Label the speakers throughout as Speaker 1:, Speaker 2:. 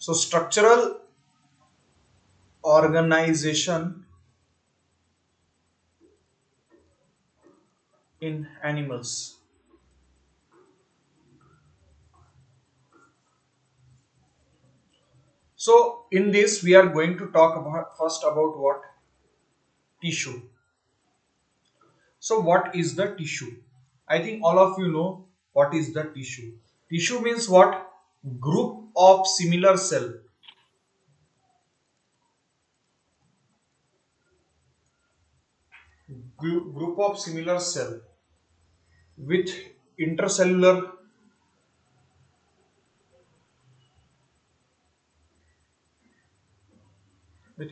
Speaker 1: So structural organization in animals. So in this we are going to talk about first about what? Tissue. So what is the tissue? I think all of you know what is the tissue. Tissue means what? Group of similar cell. Group of similar cell with intercellular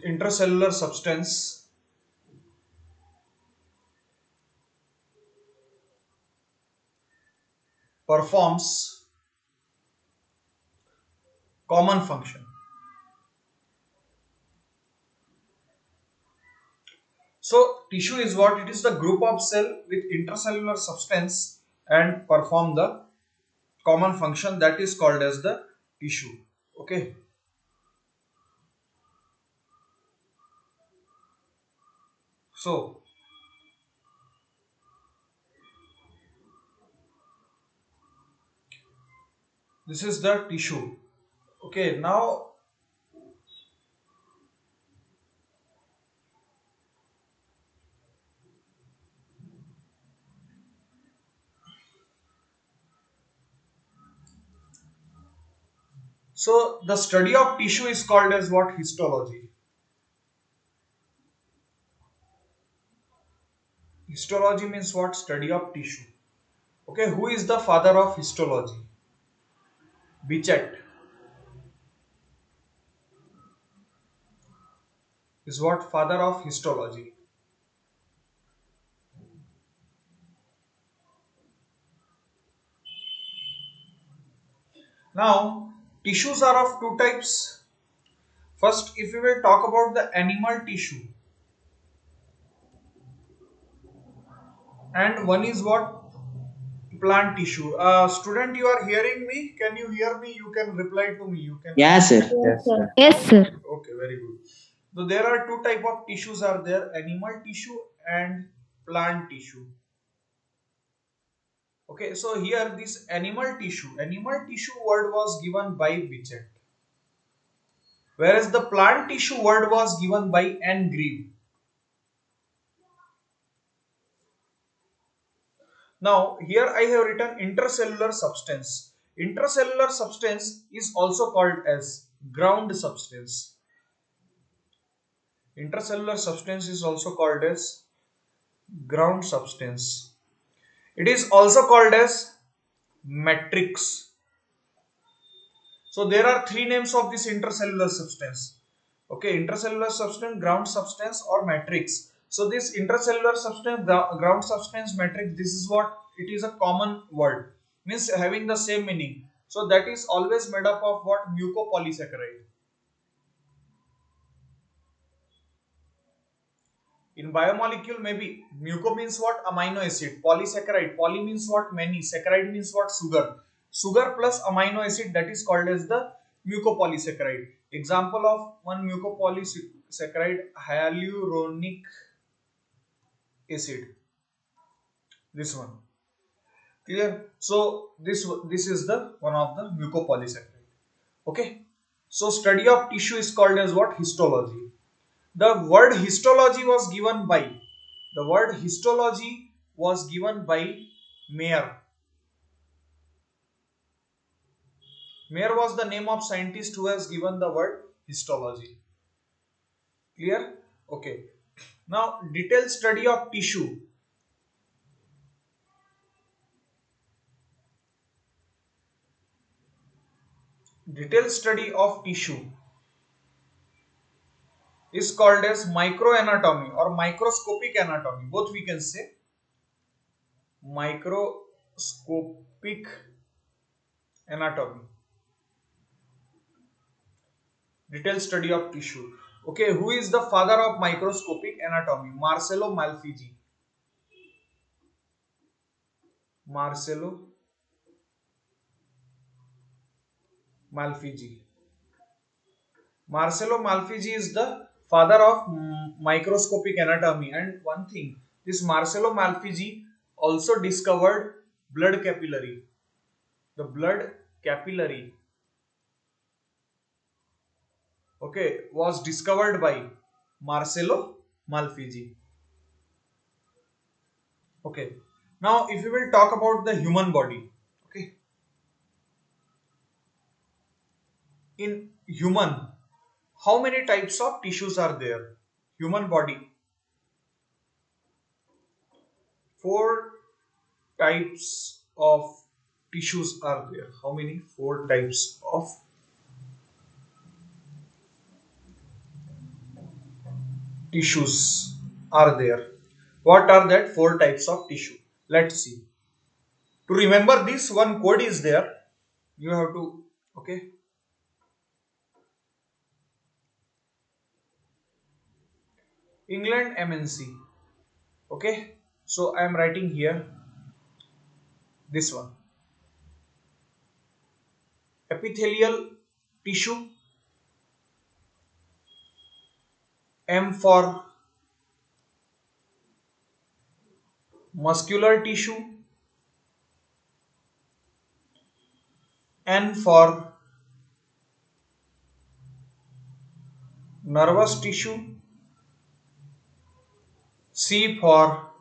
Speaker 1: intercellular substance performs common function. So tissue is what? It is the group of cell with intercellular substance and perform the common function, that is called as the tissue. Okay. So this is the tissue. Okay. Now, so the study of tissue is called as what? Histology. Histology means what? Study of tissue. Okay. Who is the father of histology? Bichet is what? Father of histology. Now, tissues are of two types. First, if we will talk about the animal tissue, and one is what? Plant tissue. Student, you are hearing me? Can you hear me? You can reply to me. You can
Speaker 2: Yeah,
Speaker 1: answer.
Speaker 2: sir.
Speaker 3: Yes,
Speaker 4: Yes,
Speaker 3: sir.
Speaker 4: sir.
Speaker 3: Yes, sir.
Speaker 1: Okay, very good. So there are two type of tissues are there: animal tissue and plant tissue. Okay, so here this animal tissue word was given by Bichet, whereas the plant tissue word was given by Anne Grieve. Now, here I have written intercellular substance. Intercellular substance is also called as ground substance. Intercellular substance is also called as ground substance. It is also called as matrix. So there are three names of this intercellular substance. Okay, intercellular substance, ground substance, or matrix. So this intercellular substance, ground substance, matrix, this is what it is, a common word, means having the same meaning. So that is always made up of what? Mucopolysaccharide. In biomolecule, maybe muco means what? Amino acid. Polysaccharide. Poly means what? Many. Saccharide means what? Sugar. Sugar plus amino acid, that is called as the mucopolysaccharide. Example of one mucopolysaccharide: hyaluronic acid. This one. Clear? So this is the one of the mucopolysaccharide. Okay. So study of tissue is called as what? Histology. The word histology was given by the word histology was given by Mayer. Mayer was the name of scientist who has given the word histology. Clear? Okay. Now, detailed study of tissue. Detailed study of tissue is called as microanatomy or microscopic anatomy. Both we can say microscopic anatomy. Detailed study of tissue. Okay, who is the father of microscopic anatomy? Marcello Malpighi. Marcello Malpighi. Marcello Malpighi is the father of microscopic anatomy. And one thing, this Marcello Malpighi also discovered blood capillary. The blood capillary, okay, was discovered by Marcello Malpighi. Okay. Now, if we will talk about the human body, okay, in human, how many types of tissues are there? Human body, four types of tissues are there. How many? Four types of tissues are there. What are that four types of tissue? Let's see. To remember this, one code is there. You have to, okay. England MNC. Okay. So I am writing here this one. Epithelial tissue, M for muscular tissue, N for nervous tissue, C for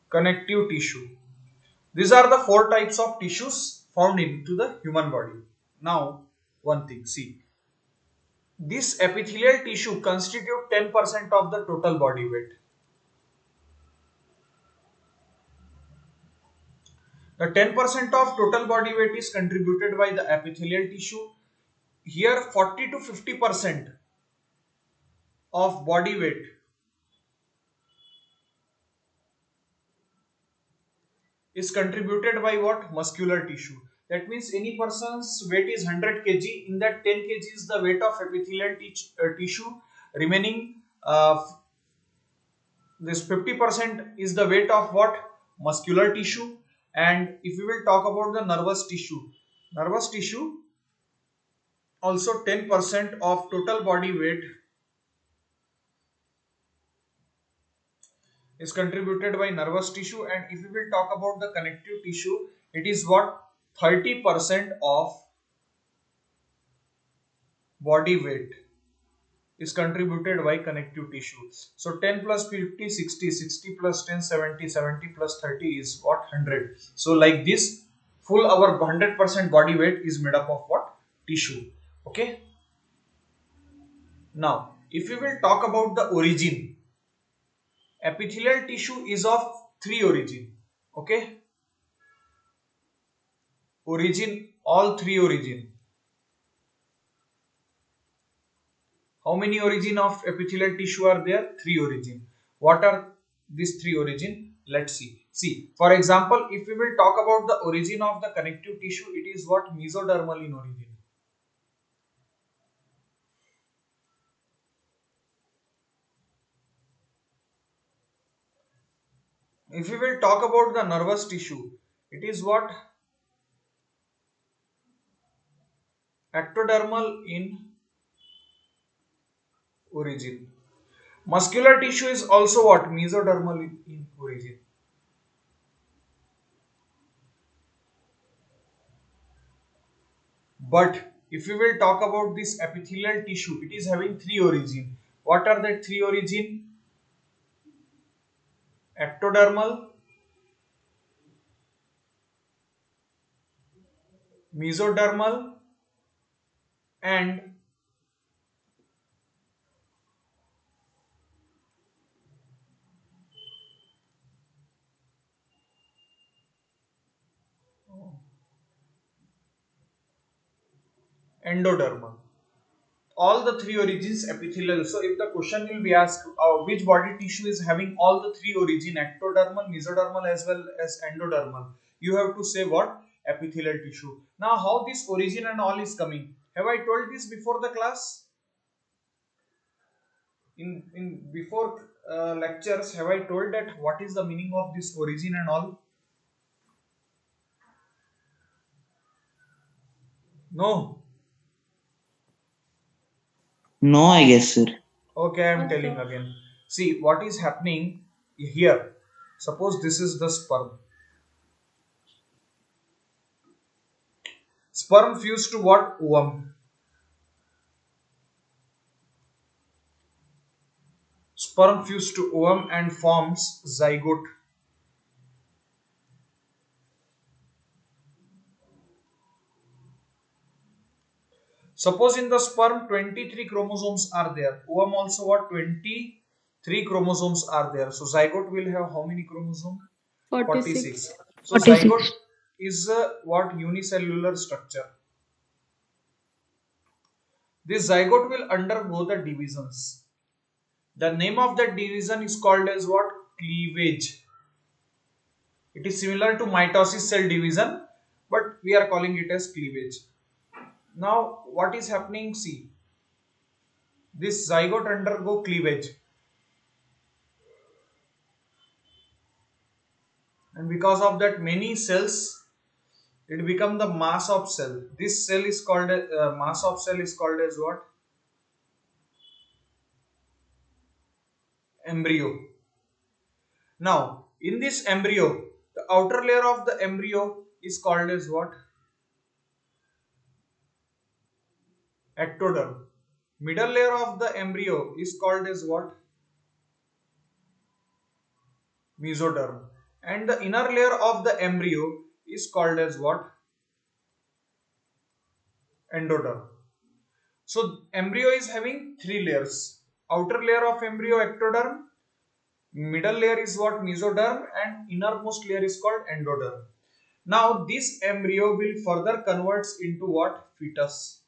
Speaker 1: connective tissue. These are the four types of tissues found into the human body. Now, one thing, see, this epithelial tissue constitute 10% of the total body weight. The 10% of total body weight is contributed by the epithelial tissue. Here, 40 to 50% of body weight is contributed by what? Muscular tissue. That means any person's weight is 100 kg. In that 10 kg is the weight of epithelial tissue. Remaining this 50% is the weight of what? Muscular tissue. And if we will talk about the nervous tissue also 10% of total body weight is contributed by nervous tissue. And if we will talk about the connective tissue, it is what? 30% of body weight is contributed by connective tissue. So 10 plus 50, 60, 60 plus 10, 70, 70 plus 30 is what? 100. So like this, full our 100% body weight is made up of what? Tissue. Okay. Now, if we will talk about the origin, epithelial tissue is of three origin. Okay. Origin, all three origin. How many origin of epithelial tissue are there? Three origin. What are these three origin? Let's see. See, for example, if we will talk about the origin of the connective tissue, it is what? Mesodermal in origin. If we will talk about the nervous tissue, it is what? Ectodermal in origin. Muscular tissue is also what? Mesodermal in origin. But if we will talk about this epithelial tissue, it is having three origin. What are the three origin? Ectodermal, mesodermal, and endodermal. All the three origins epithelial. So if the question will be asked which body tissue is having all the three origin, ectodermal, mesodermal as well as endodermal, you have to say what? Epithelial tissue. Now how this origin and all is coming? Have I told this before the class? In before lectures, have I told that what is the meaning of this origin and all? No.
Speaker 2: No, I guess, sir.
Speaker 1: Okay, I am
Speaker 3: What
Speaker 1: telling
Speaker 3: the?
Speaker 1: again. See what is happening here. Suppose this is the sperm. Sperm fused to what? Ovum. Sperm fused to ovum and forms zygote. Suppose in the sperm 23 chromosomes are there. Ovum also what? 23 chromosomes are there. So zygote will have how many chromosomes? 46.
Speaker 3: 46.
Speaker 1: So zygote
Speaker 4: 46.
Speaker 1: is what? Unicellular structure. This zygote will undergo the divisions. The name of that division is called as what? Cleavage. It is similar to mitosis cell division, but we are calling it as cleavage. Now, what is happening? See, this zygote undergo cleavage, and because of that, many cells it become the mass of cell. This cell is called mass of cell is called as what? Embryo. Now, in this embryo, the outer layer of the embryo is called as what? Ectoderm. Middle layer of the embryo is called as what? Mesoderm. And the inner layer of the embryo is called as what? Endoderm. So embryo is having three layers. Outer layer of embryo ectoderm, middle layer is what? Mesoderm, and innermost layer is called endoderm. Now this embryo will further converts into what? Fetus.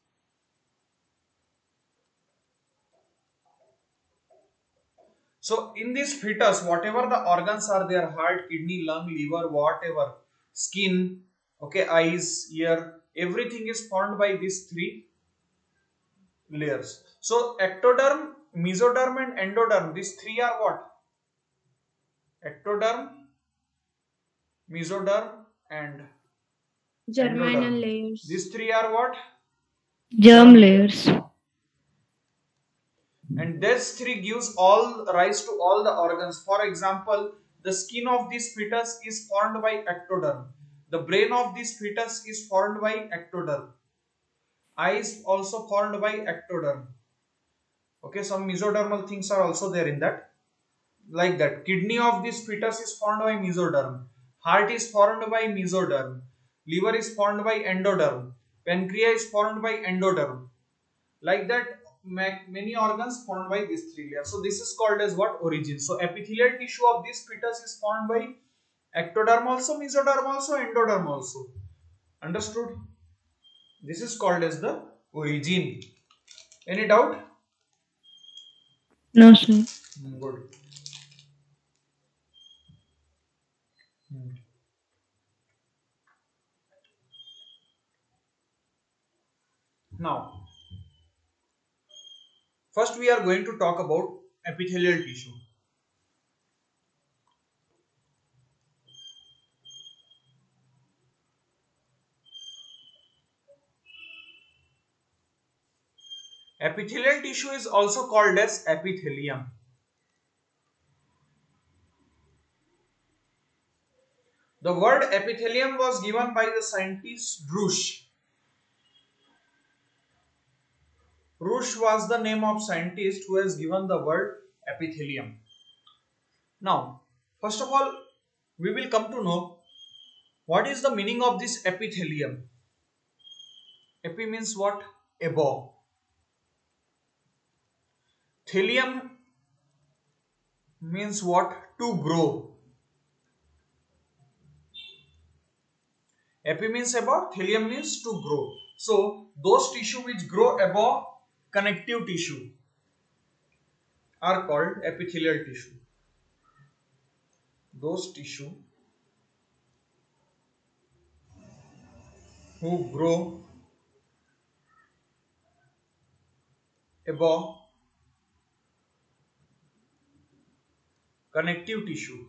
Speaker 1: So in this fetus, whatever the organs are there, heart, kidney, lung, liver, whatever, skin, okay, eyes, ear, everything is formed by these three layers. So ectoderm, mesoderm and endoderm, these three are what? Ectoderm, mesoderm and
Speaker 3: Germinal
Speaker 1: endoderm.
Speaker 3: layers.
Speaker 1: These three are what?
Speaker 4: Germ
Speaker 1: Germ
Speaker 4: layers.
Speaker 1: layers. And this three gives all rise to all the organs. For example, the skin of this fetus is formed by ectoderm. The brain of this fetus is formed by ectoderm. Eyes also formed by ectoderm. Okay, some mesodermal things are also there in that. Like that, kidney of this fetus is formed by mesoderm. Heart is formed by mesoderm. Liver is formed by endoderm. Pancreas is formed by endoderm. Like that, many organs formed by these three layers. So this is called as what? Origin. So epithelial tissue of this fetus is formed by ectoderm also, mesoderm also, endoderm also. Understood? This is called as the origin. Any doubt?
Speaker 4: No, sir.
Speaker 1: Good. Hmm. Now, first we are going to talk about epithelial tissue. Epithelial tissue is also called as epithelium. The word epithelium was given by the scientist Drusch. Rush was the name of scientist who has given the word epithelium. Now, first of all, we will come to know what is the meaning of this epithelium. Epi means what? Above. Thelium means what? To grow. Epi means above, thelium means to grow. So, those tissue which grow above connective tissue are called epithelial tissue. Those tissue who grow above connective tissue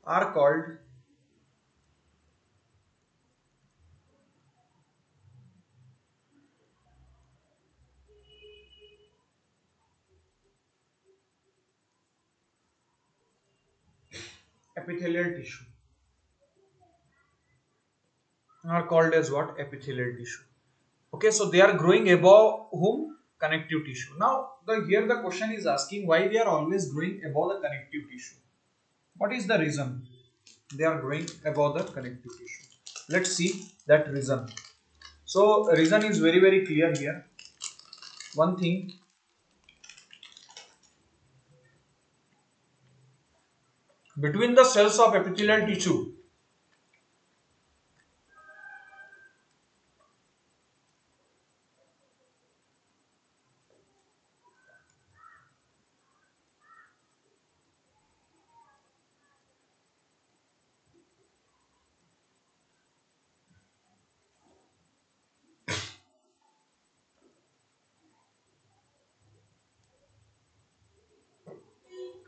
Speaker 1: are called epithelial tissue are called as what? Epithelial tissue. Okay, so they are growing above whom? Connective tissue. Now, here the question is asking why they are always growing above the connective tissue. What is the reason they are growing above the connective tissue? Let's see that reason. So, reason is very clear here. One thing, between the cells of epithelial tissue,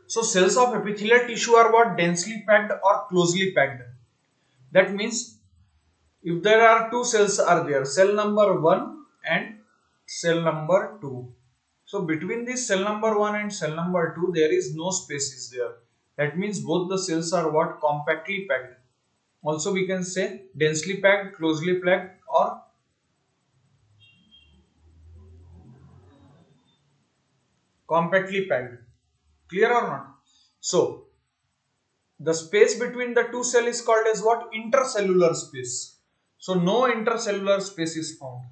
Speaker 1: so cells of epithelial tissue are what? Densely packed or closely packed. That means if there are two cells are there, cell number 1 and cell number 2. So between this cell number 1 and cell number 2 there is no space is there. That means both the cells are what? Compactly packed. Also we can say densely packed, closely packed or compactly packed. Clear or not? So the space between the two cell is called as what? Intercellular space. So no intercellular space is found.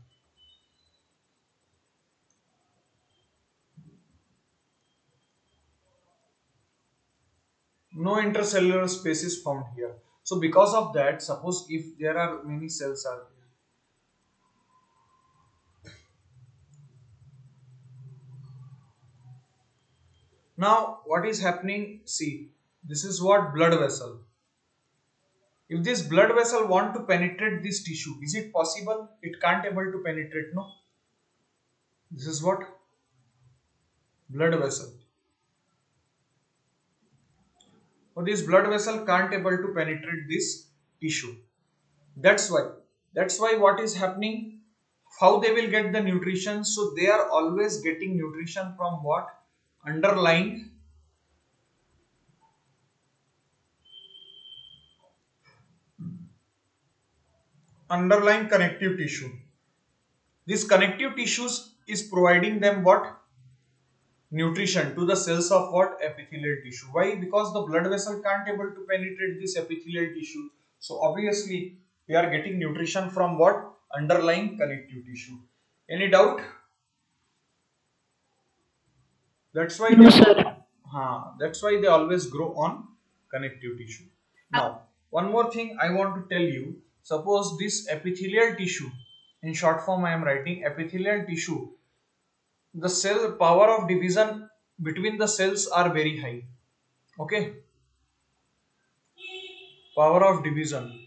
Speaker 1: No intercellular space is found here. So because of that, suppose if there are many cells are there. Now what is happening? See, this is what? Blood vessel. If this blood vessel want to penetrate this tissue, is it possible? It can't able to penetrate, no? This is what? Blood vessel. So this blood vessel can't able to penetrate this tissue. That's why. That's why what is happening? How they will get the nutrition? So they are always getting nutrition from what? Underlying connective tissue. This connective tissues is providing them what? Nutrition to the cells of what? Epithelial tissue. Why? Because the blood vessel can't able to penetrate this epithelial tissue. So obviously we are getting nutrition from what? Underlying connective tissue. Any doubt? That's why
Speaker 3: No, sir.
Speaker 1: that's why they always grow on connective tissue. Now, one more thing I want to tell you. Suppose this epithelial tissue, in short form I am writing epithelial tissue, the cell power of division between the cells are very high. Okay, power of division.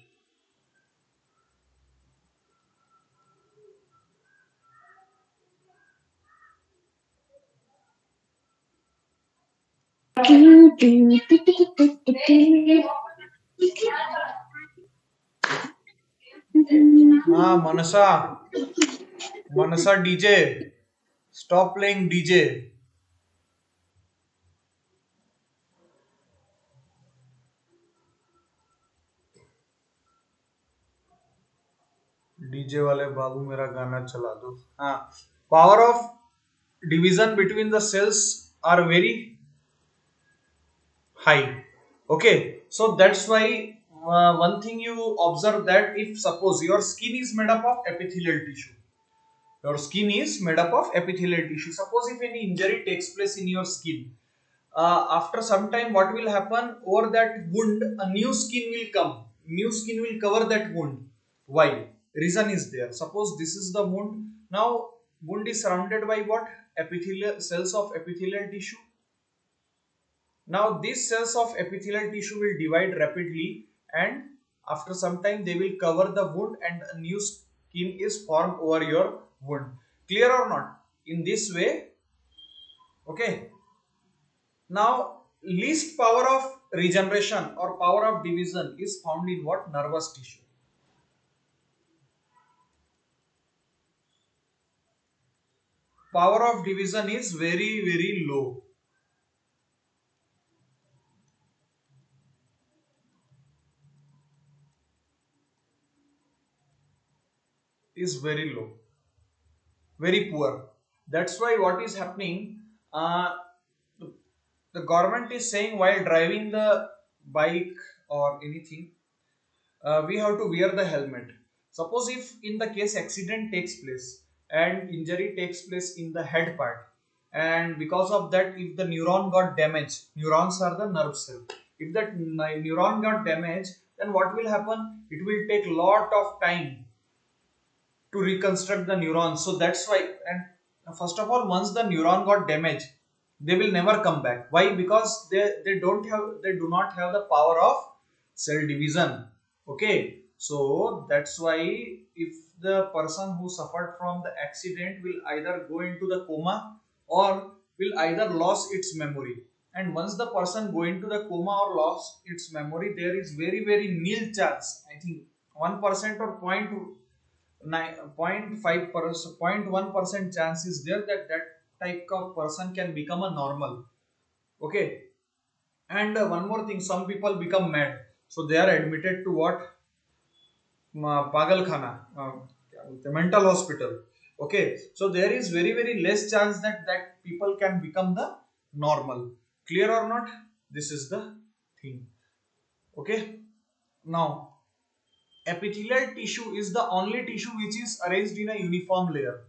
Speaker 1: Manasa, DJ, stop playing DJ. DJ वाले बाबू मेरा गाना चला दो. हाँ, power of division between the cells are very high. Okay, so that's why one thing you observe that if suppose your skin is made up of epithelial tissue, your skin is made up of epithelial tissue. Suppose if any injury takes place in your skin, after some time what will happen? Over that wound a new skin will come, new skin will cover that wound. Why? Reason is there. Suppose this is the wound. Now wound is surrounded by what? Epithelial cells of epithelial tissue. Now these cells of epithelial tissue will divide rapidly and after some time they will cover the wound and a new skin is formed over your wound. Clear or not? In this way, okay. Now least power of regeneration or power of division is found in what? Nervous tissue. Power of division is very low. is very low, very poor. That's why what is happening, the, the government is saying while driving the bike or anything, we have to wear the helmet. Suppose if in the case accident takes place and injury takes place in the head part, and because of that, if the neuron got damaged, neurons are the nerve cell. If that neuron got damaged, then what will happen? It will take lot of time to reconstruct the neurons. So that's why, and first of all, once the neuron got damaged, they will never come back. Why? Because they do not have the power of cell division. Okay, so that's why if the person who suffered from the accident will either go into the coma or will either lose its memory. And once the person go into the coma or lost its memory, there is very nil chance, I think 1% or 0.1% chance is there that that type of person can become a normal. Okay, and one more thing, some people become mad, so they are admitted to what, pagal khana, the mental hospital. Okay, so there is very less chance that that people can become the normal. Clear or not? This is the thing. Okay, now epithelial tissue is the only tissue which is arranged in a uniform layer.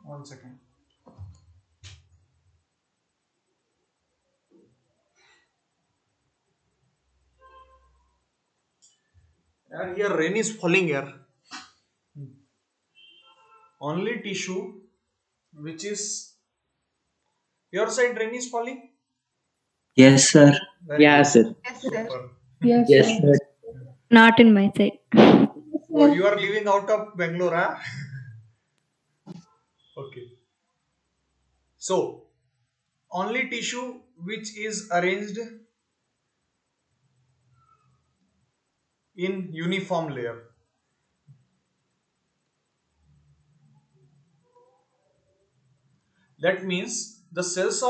Speaker 1: One second. And here rain is falling here. Only tissue which is, your side rain is falling.
Speaker 2: Yes, sir.
Speaker 1: Very
Speaker 2: Yeah,
Speaker 1: good.
Speaker 2: sir.
Speaker 1: Super.
Speaker 3: Yes,
Speaker 2: Yes,
Speaker 3: sir.
Speaker 2: sir.
Speaker 3: Not in my side.
Speaker 1: Oh, you are living out of Bangalore, huh? Okay. So only tissue which is arranged in uniform layer. That means the cells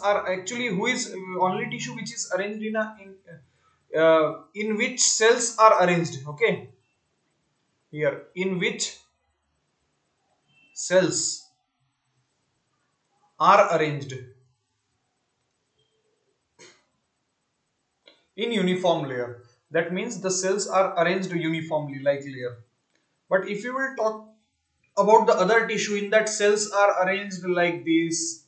Speaker 1: are actually, who is only tissue which is arranged in which cells are arranged. Okay, here in which cells are arranged in uniform layer. That means the cells are arranged uniformly like layer. But if you will talk about the other tissue, in that cells are arranged like this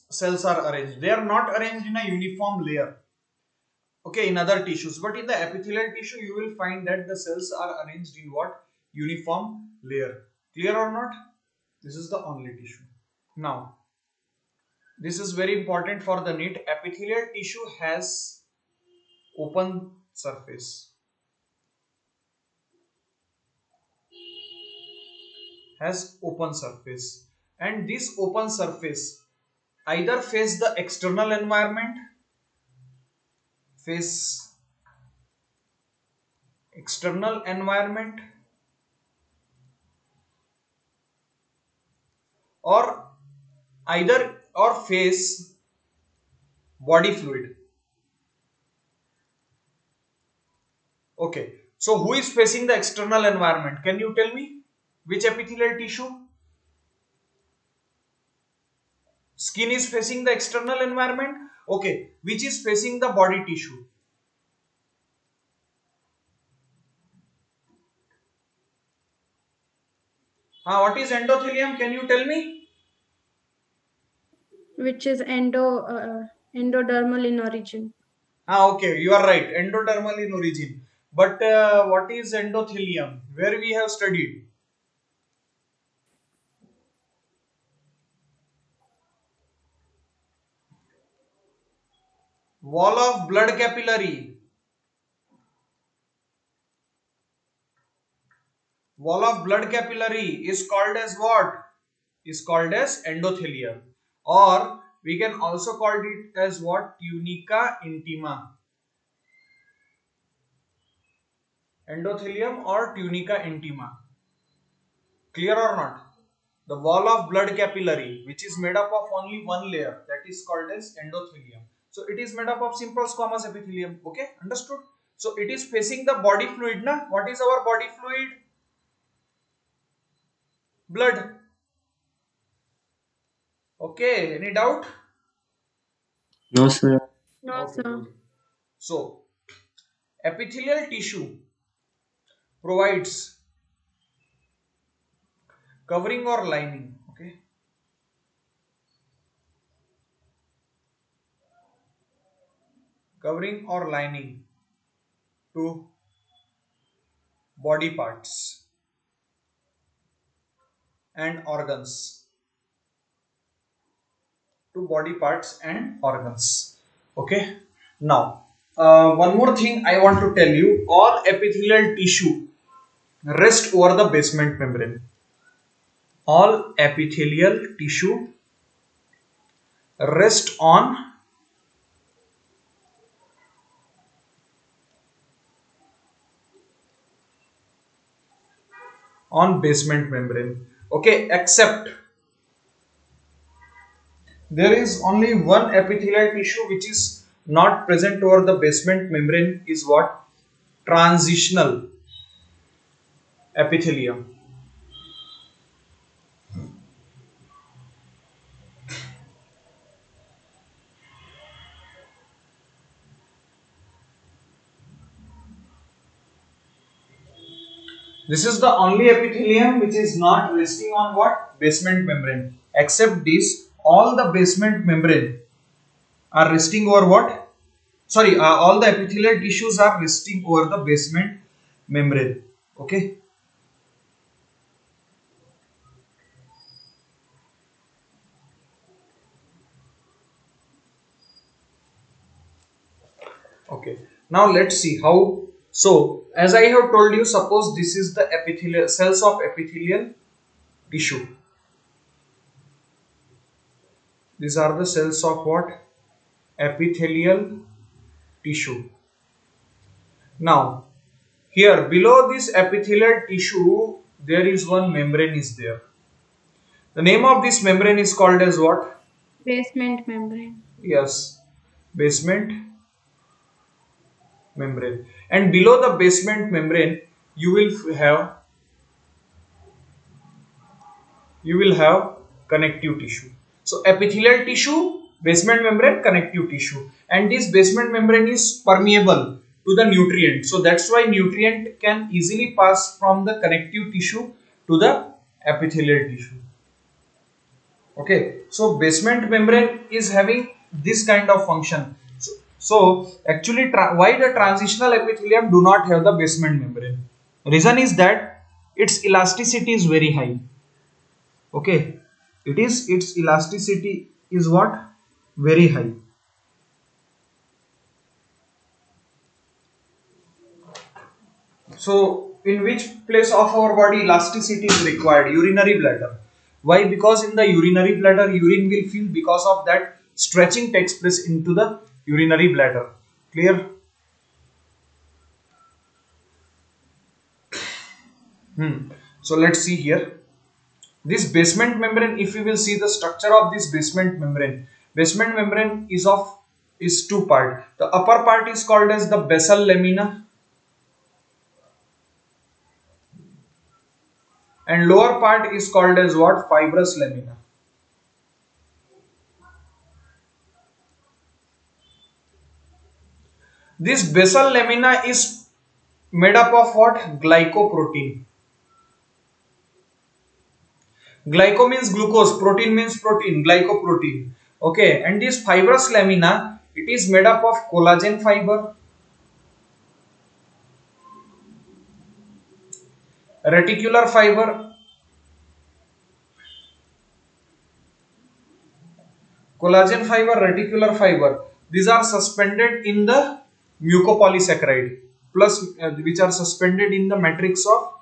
Speaker 1: cells are arranged. They are not arranged in a uniform layer. Okay, in other tissues, but in the epithelial tissue you will find that the cells are arranged in what? Uniform layer. Clear or not? This is the only tissue. Now this is very important for the NEET. Epithelial tissue has open surface, and this open surface either face the external environment, face external environment, or either or face body fluid. Okay, so who is facing the external environment? Can you tell me which epithelial tissue? Skin is facing the external environment. Okay, which is facing the body tissue? What is endothelium? Can you tell me?
Speaker 3: Which is endodermal in origin.
Speaker 1: Okay, you are right. Endodermal in origin. But what is endothelium? Where we have studied? Wall of blood capillary. Wall of blood capillary is called as what? Is called as endothelium, or we can also call it as what? Tunica intima. Endothelium or tunica intima. Clear or not? The wall of blood capillary, which is made up of only one layer, that is called as endothelium. So it is made up of simple squamous epithelium. Okay, understood? So it is facing the body fluid. Na? What is our body fluid? Blood. Okay, any doubt?
Speaker 2: No, sir.
Speaker 3: No,
Speaker 1: Okay,
Speaker 3: sir.
Speaker 1: good. So epithelial tissue provides covering or lining. Okay, covering or lining to body parts and organs. To body parts and organs. Okay. Now, one more thing I want to tell you: all epithelial tissue rest over the basement membrane. All epithelial tissue rest on basement membrane. Okay, except there is only one epithelial tissue which is not present over the basement membrane. Is what? Transitional epithelium. This is the only epithelium which is not resting on what? Basement membrane. Except this, all the basement membrane are resting over what? Sorry, all the epithelial tissues are resting over the basement membrane. Okay. Okay. Now let's see how. So, as I have told you, suppose this is the epithelial cells of epithelial tissue. These are the cells of what? Epithelial tissue. Now, here below this epithelial tissue, there is one membrane is there. The name of this membrane is called as what?
Speaker 3: Basement membrane.
Speaker 1: Yes, basement membrane. And below the basement membrane, you will have connective tissue. So epithelial tissue, basement membrane, connective tissue, and this basement membrane is permeable to the nutrient. So that's why nutrient can easily pass from the connective tissue to the epithelial tissue. Okay, so basement membrane is having this kind of function. So actually, why the transitional epithelium do not have the basement membrane? Reason is that its elasticity is very high. Okay, its elasticity is what? Very high. So in which place of our body elasticity is required? Urinary bladder. Why? Because in the urinary bladder, urine will fill, because of that stretching takes place into the urinary bladder. Clear? So let's see here. This basement membrane, if you will see the structure of this basement membrane is two part. The upper part is called as the basal lamina, and lower part is called as what? Fibrous lamina. This basal lamina is made up of what? Glycoprotein. Glyco means glucose, protein means protein, glycoprotein. Okay, and this fibrous lamina, it is made up of collagen fiber, reticular fiber, reticular fiber. These are suspended in the mucopolysaccharide, plus which are suspended in the matrix of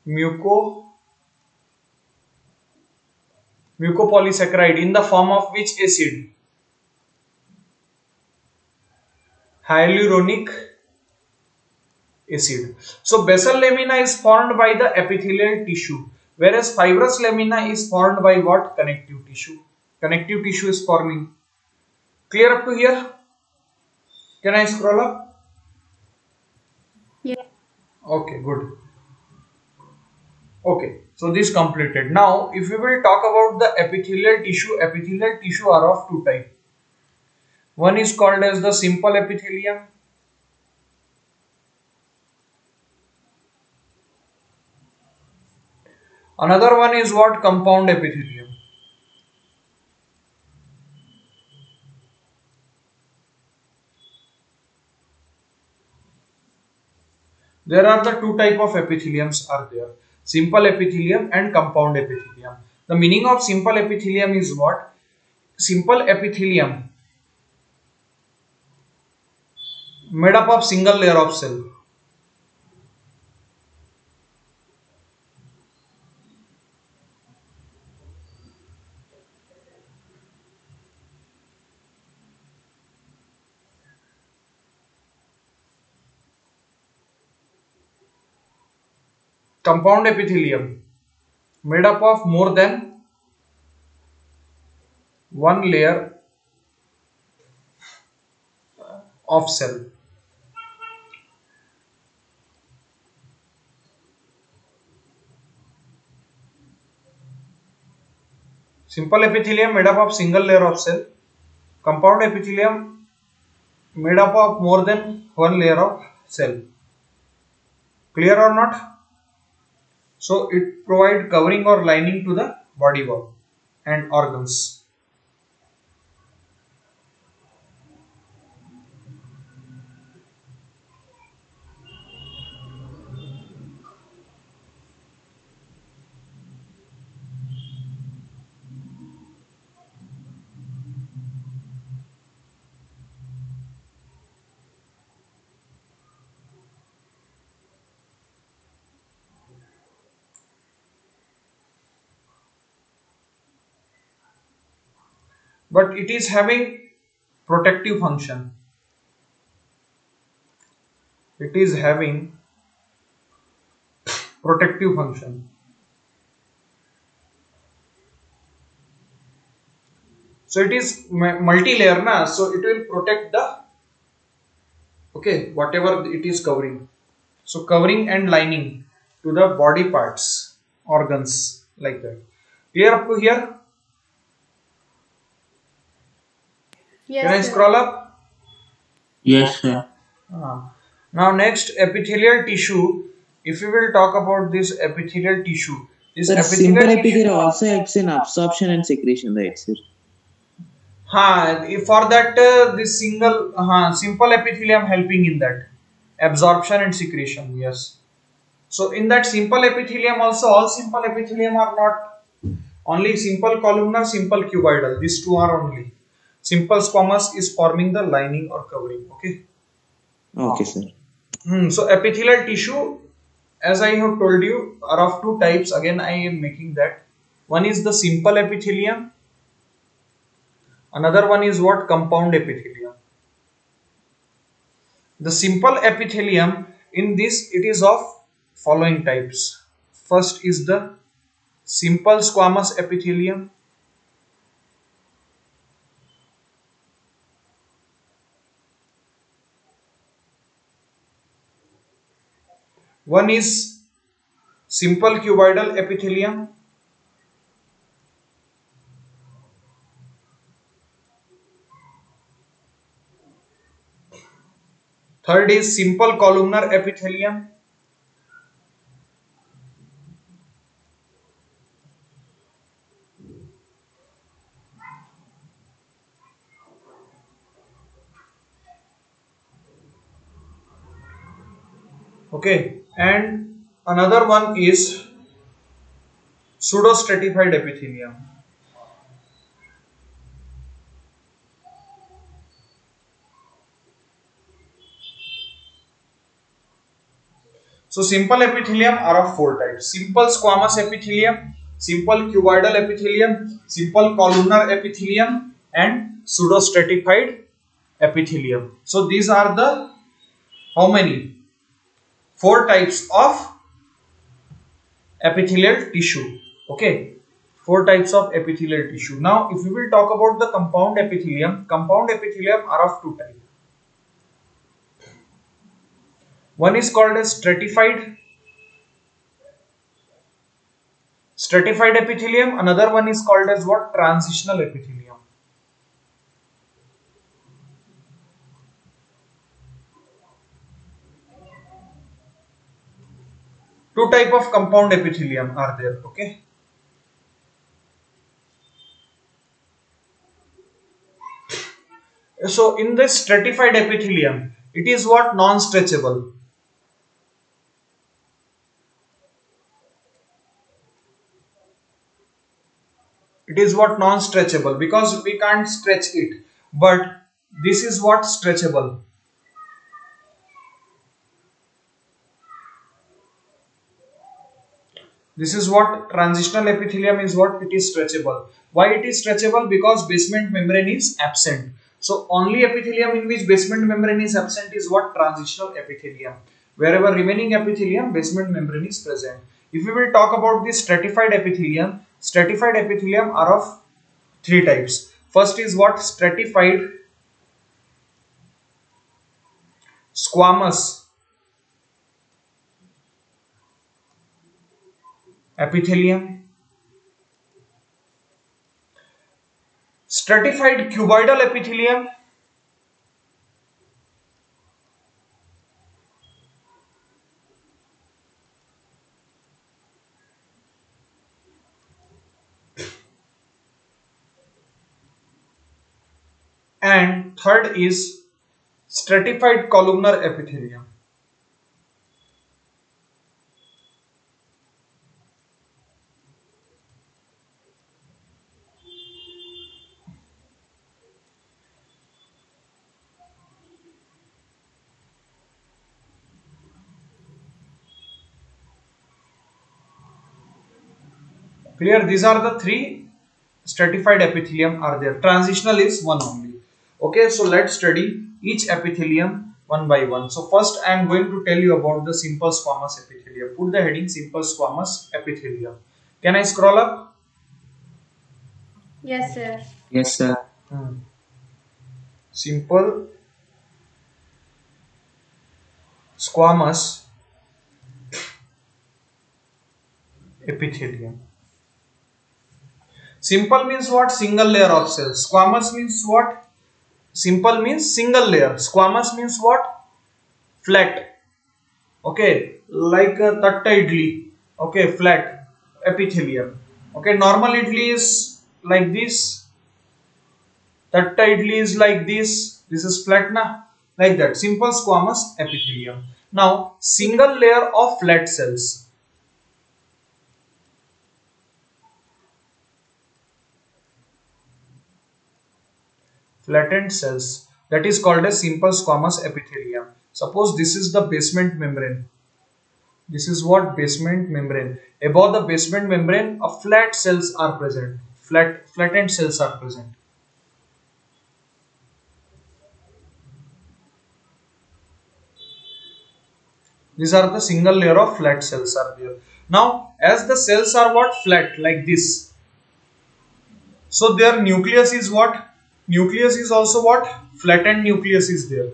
Speaker 1: mucopolysaccharide in the form of which acid? Hyaluronic acid. So basal lamina is formed by the epithelial tissue. whereas fibrous lamina is formed by what? Connective tissue. Connective tissue is forming. Clear up to here? Can I scroll up?
Speaker 3: Yes.
Speaker 1: Okay, good. Okay, so this completed. Now, if we will talk about the epithelial tissue are of two types. One is called as the simple epithelium. Another one is what? Compound epithelium. There are the two type of epitheliums are there. Simple epithelium and compound epithelium. The meaning of simple epithelium is what? Simple epithelium made up of single layer of cell. Compound epithelium made up of more than one layer of cell. Simple epithelium made up of single layer of cell. Compound epithelium made up of more than one layer of cell. Clear or not? So it provide covering or lining to the body wall and organs. But it is having protective function. It is having protective function. So it is multi-layer na, so it will protect the whatever it is covering. So covering and lining to the body parts, organs like that. Clear up to here? Can I
Speaker 3: Yes, sir.
Speaker 1: scroll up?
Speaker 2: Yes, sir.
Speaker 1: Ah. Now next epithelial tissue. If we will talk about this epithelial tissue, this
Speaker 4: Sir, simple
Speaker 1: epithelial tissue.
Speaker 4: epithelium also acts in absorption and secretion, right, sir?
Speaker 1: For that this simple epithelium helping in that absorption and secretion. Yes. So in that simple epithelium also, all simple epithelium are not only simple columnar, simple cuboidal. These two are only. Simple squamous is forming the lining or covering. Okay.
Speaker 4: Okay, sir.
Speaker 1: So epithelial tissue, as I have told you, are of two types. Again, I am making that. One is the simple epithelium. Another one is what? Compound epithelium. The simple epithelium, in this it is of following types. First is the simple squamous epithelium. One is simple cuboidal epithelium. Third is simple columnar epithelium. Okay, and another one is pseudostratified epithelium. So simple epithelium are of four types: simple squamous epithelium, simple cuboidal epithelium, simple columnar epithelium, and pseudostratified epithelium. So these are the how many? Four types of epithelial tissue. Okay, 4 types of epithelial tissue. Now, if we will talk about the compound epithelium are of 2 types. One is called as stratified epithelium. Another one is called as what? Transitional epithelium. Two type of compound epithelium are there. Okay. So in this stratified epithelium, it is what? Non-stretchable. It is what? Non-stretchable, because we can't stretch it. But this is what? Stretchable. This is what? Transitional epithelium is what? It is stretchable. Why it is stretchable? Because basement membrane is absent. So only epithelium in which basement membrane is absent is what? Transitional epithelium. Wherever remaining epithelium, basement membrane is present. If we will talk about the stratified epithelium are of 3 types. First is what? Stratified squamous epithelium, stratified cuboidal epithelium, and third is stratified columnar epithelium. Clear? These are the 3 stratified epithelium are there. Transitional is one only. Okay, so let's study each epithelium one by one. So first I am going to tell you about the simple squamous epithelium. Put the heading simple squamous epithelium. Can I scroll up?
Speaker 3: Yes, sir.
Speaker 2: Yes, sir.
Speaker 1: Simple squamous epithelium. Simple means what? Single layer of cells. Squamous means what? Simple means single layer. Squamous means what? Flat. Okay, like a tatta idli. Okay, flat epithelium. Okay, normal idli is like this. Tatta idli is like this. This is flat na, like that. Simple squamous epithelium. Now, single layer of flat cells. Flattened cells, that is called as simple squamous epithelium. Suppose this is the basement membrane. This is what? Basement membrane. Above the basement membrane, a flat cells are present. Flattened cells are present. These are the single layer of flat cells are there. Now, as the cells are what? Flat, like this. So their nucleus is what? Nucleus is also what? Flattened nucleus is there.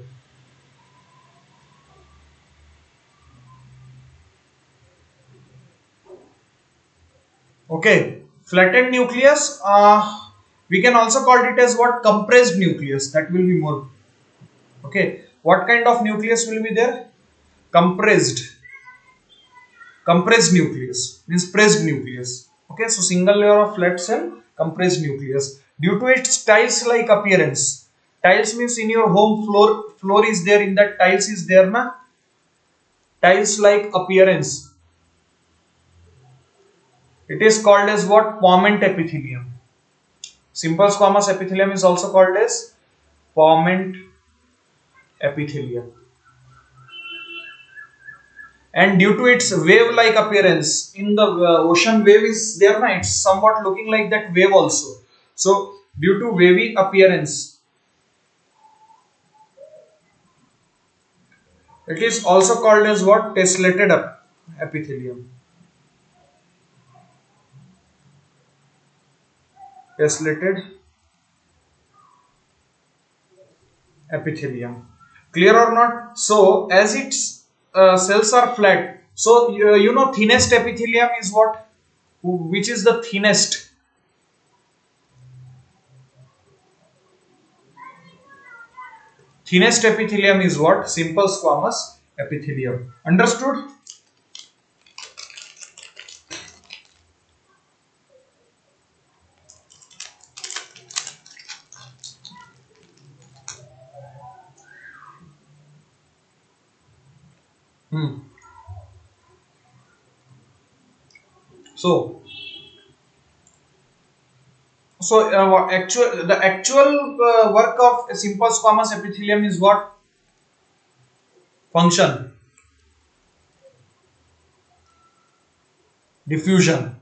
Speaker 1: Okay, flattened nucleus. We can also call it as what? Compressed nucleus. That will be more. Okay, what kind of nucleus will be there? Compressed. Compressed nucleus means pressed nucleus. Okay, so single layer of flat cell, compressed nucleus. Due to its tiles-like appearance. Tiles means in your home floor is there. In that tiles is there na. Tiles-like appearance. It is called as what? Poment epithelium. Simple squamous epithelium is also called as poment epithelium. And due to its wave-like appearance, in the ocean wave is there, na, it's somewhat looking like that wave also. So, due to wavy appearance, it is also called as what? Tessellated epithelium. Tessellated epithelium. Clear or not? So as its cells are flat, so you know thinnest epithelium is what? Which is the thinnest? Thinnest epithelium is what? Simple squamous epithelium. Understood? Hmm. So, the actual work of a simple squamous epithelium is what? Function, diffusion.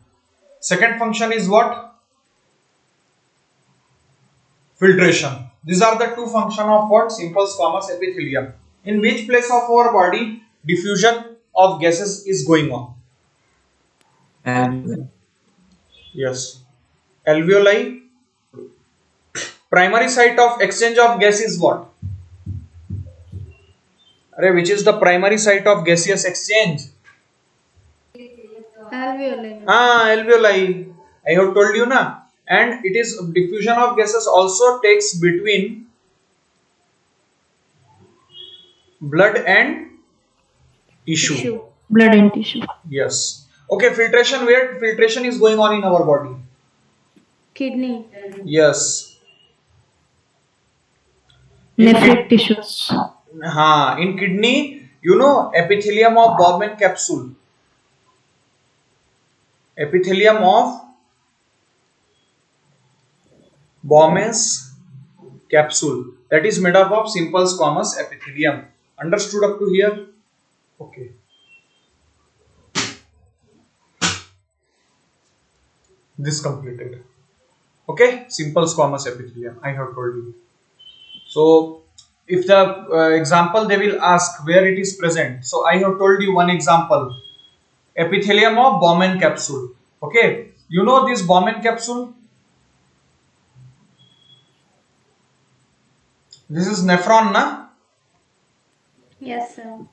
Speaker 1: Second function is what? Filtration. These are the two functions of what? Simple squamous epithelium. In which place of our body diffusion of gases is going on?
Speaker 2: Alveoli.
Speaker 1: Yes. Alveoli. Primary site of exchange of gas is what? Which is the primary site of gaseous exchange?
Speaker 3: Alveoli.
Speaker 1: Alveoli. I have told you na. And it is diffusion of gases also takes between blood and tissue.
Speaker 3: Blood and tissue.
Speaker 1: Yes. Okay, filtration. Where filtration is going on in our body?
Speaker 3: Kidney.
Speaker 1: Yes.
Speaker 3: Nephric tissues.
Speaker 1: In kidney, you know epithelium of Bowman capsule. Epithelium of Bowman's capsule, that is made up of simple squamous epithelium. Understood up to here? Okay. This completed. Okay, simple squamous epithelium. I have told you. So, if the example they will ask where it is present. So, I have told you one example. Epithelium of Bowman capsule. Okay. You know this Bowman capsule? This is nephron, na?
Speaker 3: Yes, sir.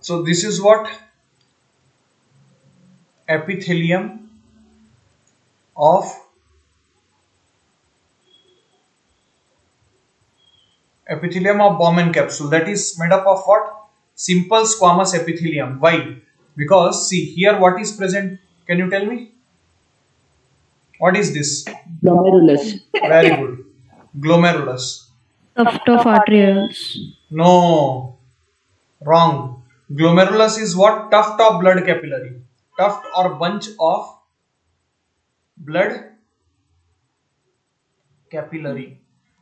Speaker 1: So this is what? Epithelium of Bowman capsule, that is made up of what? Simple squamous epithelium. Why? Because see here what is present. Can you tell me? What is this?
Speaker 4: Glomerulus.
Speaker 1: Very good. Glomerulus.
Speaker 3: Tuft of arterioles.
Speaker 1: No. Wrong. Glomerulus is what? Tuft of blood capillary. Tuft or bunch of blood capillary.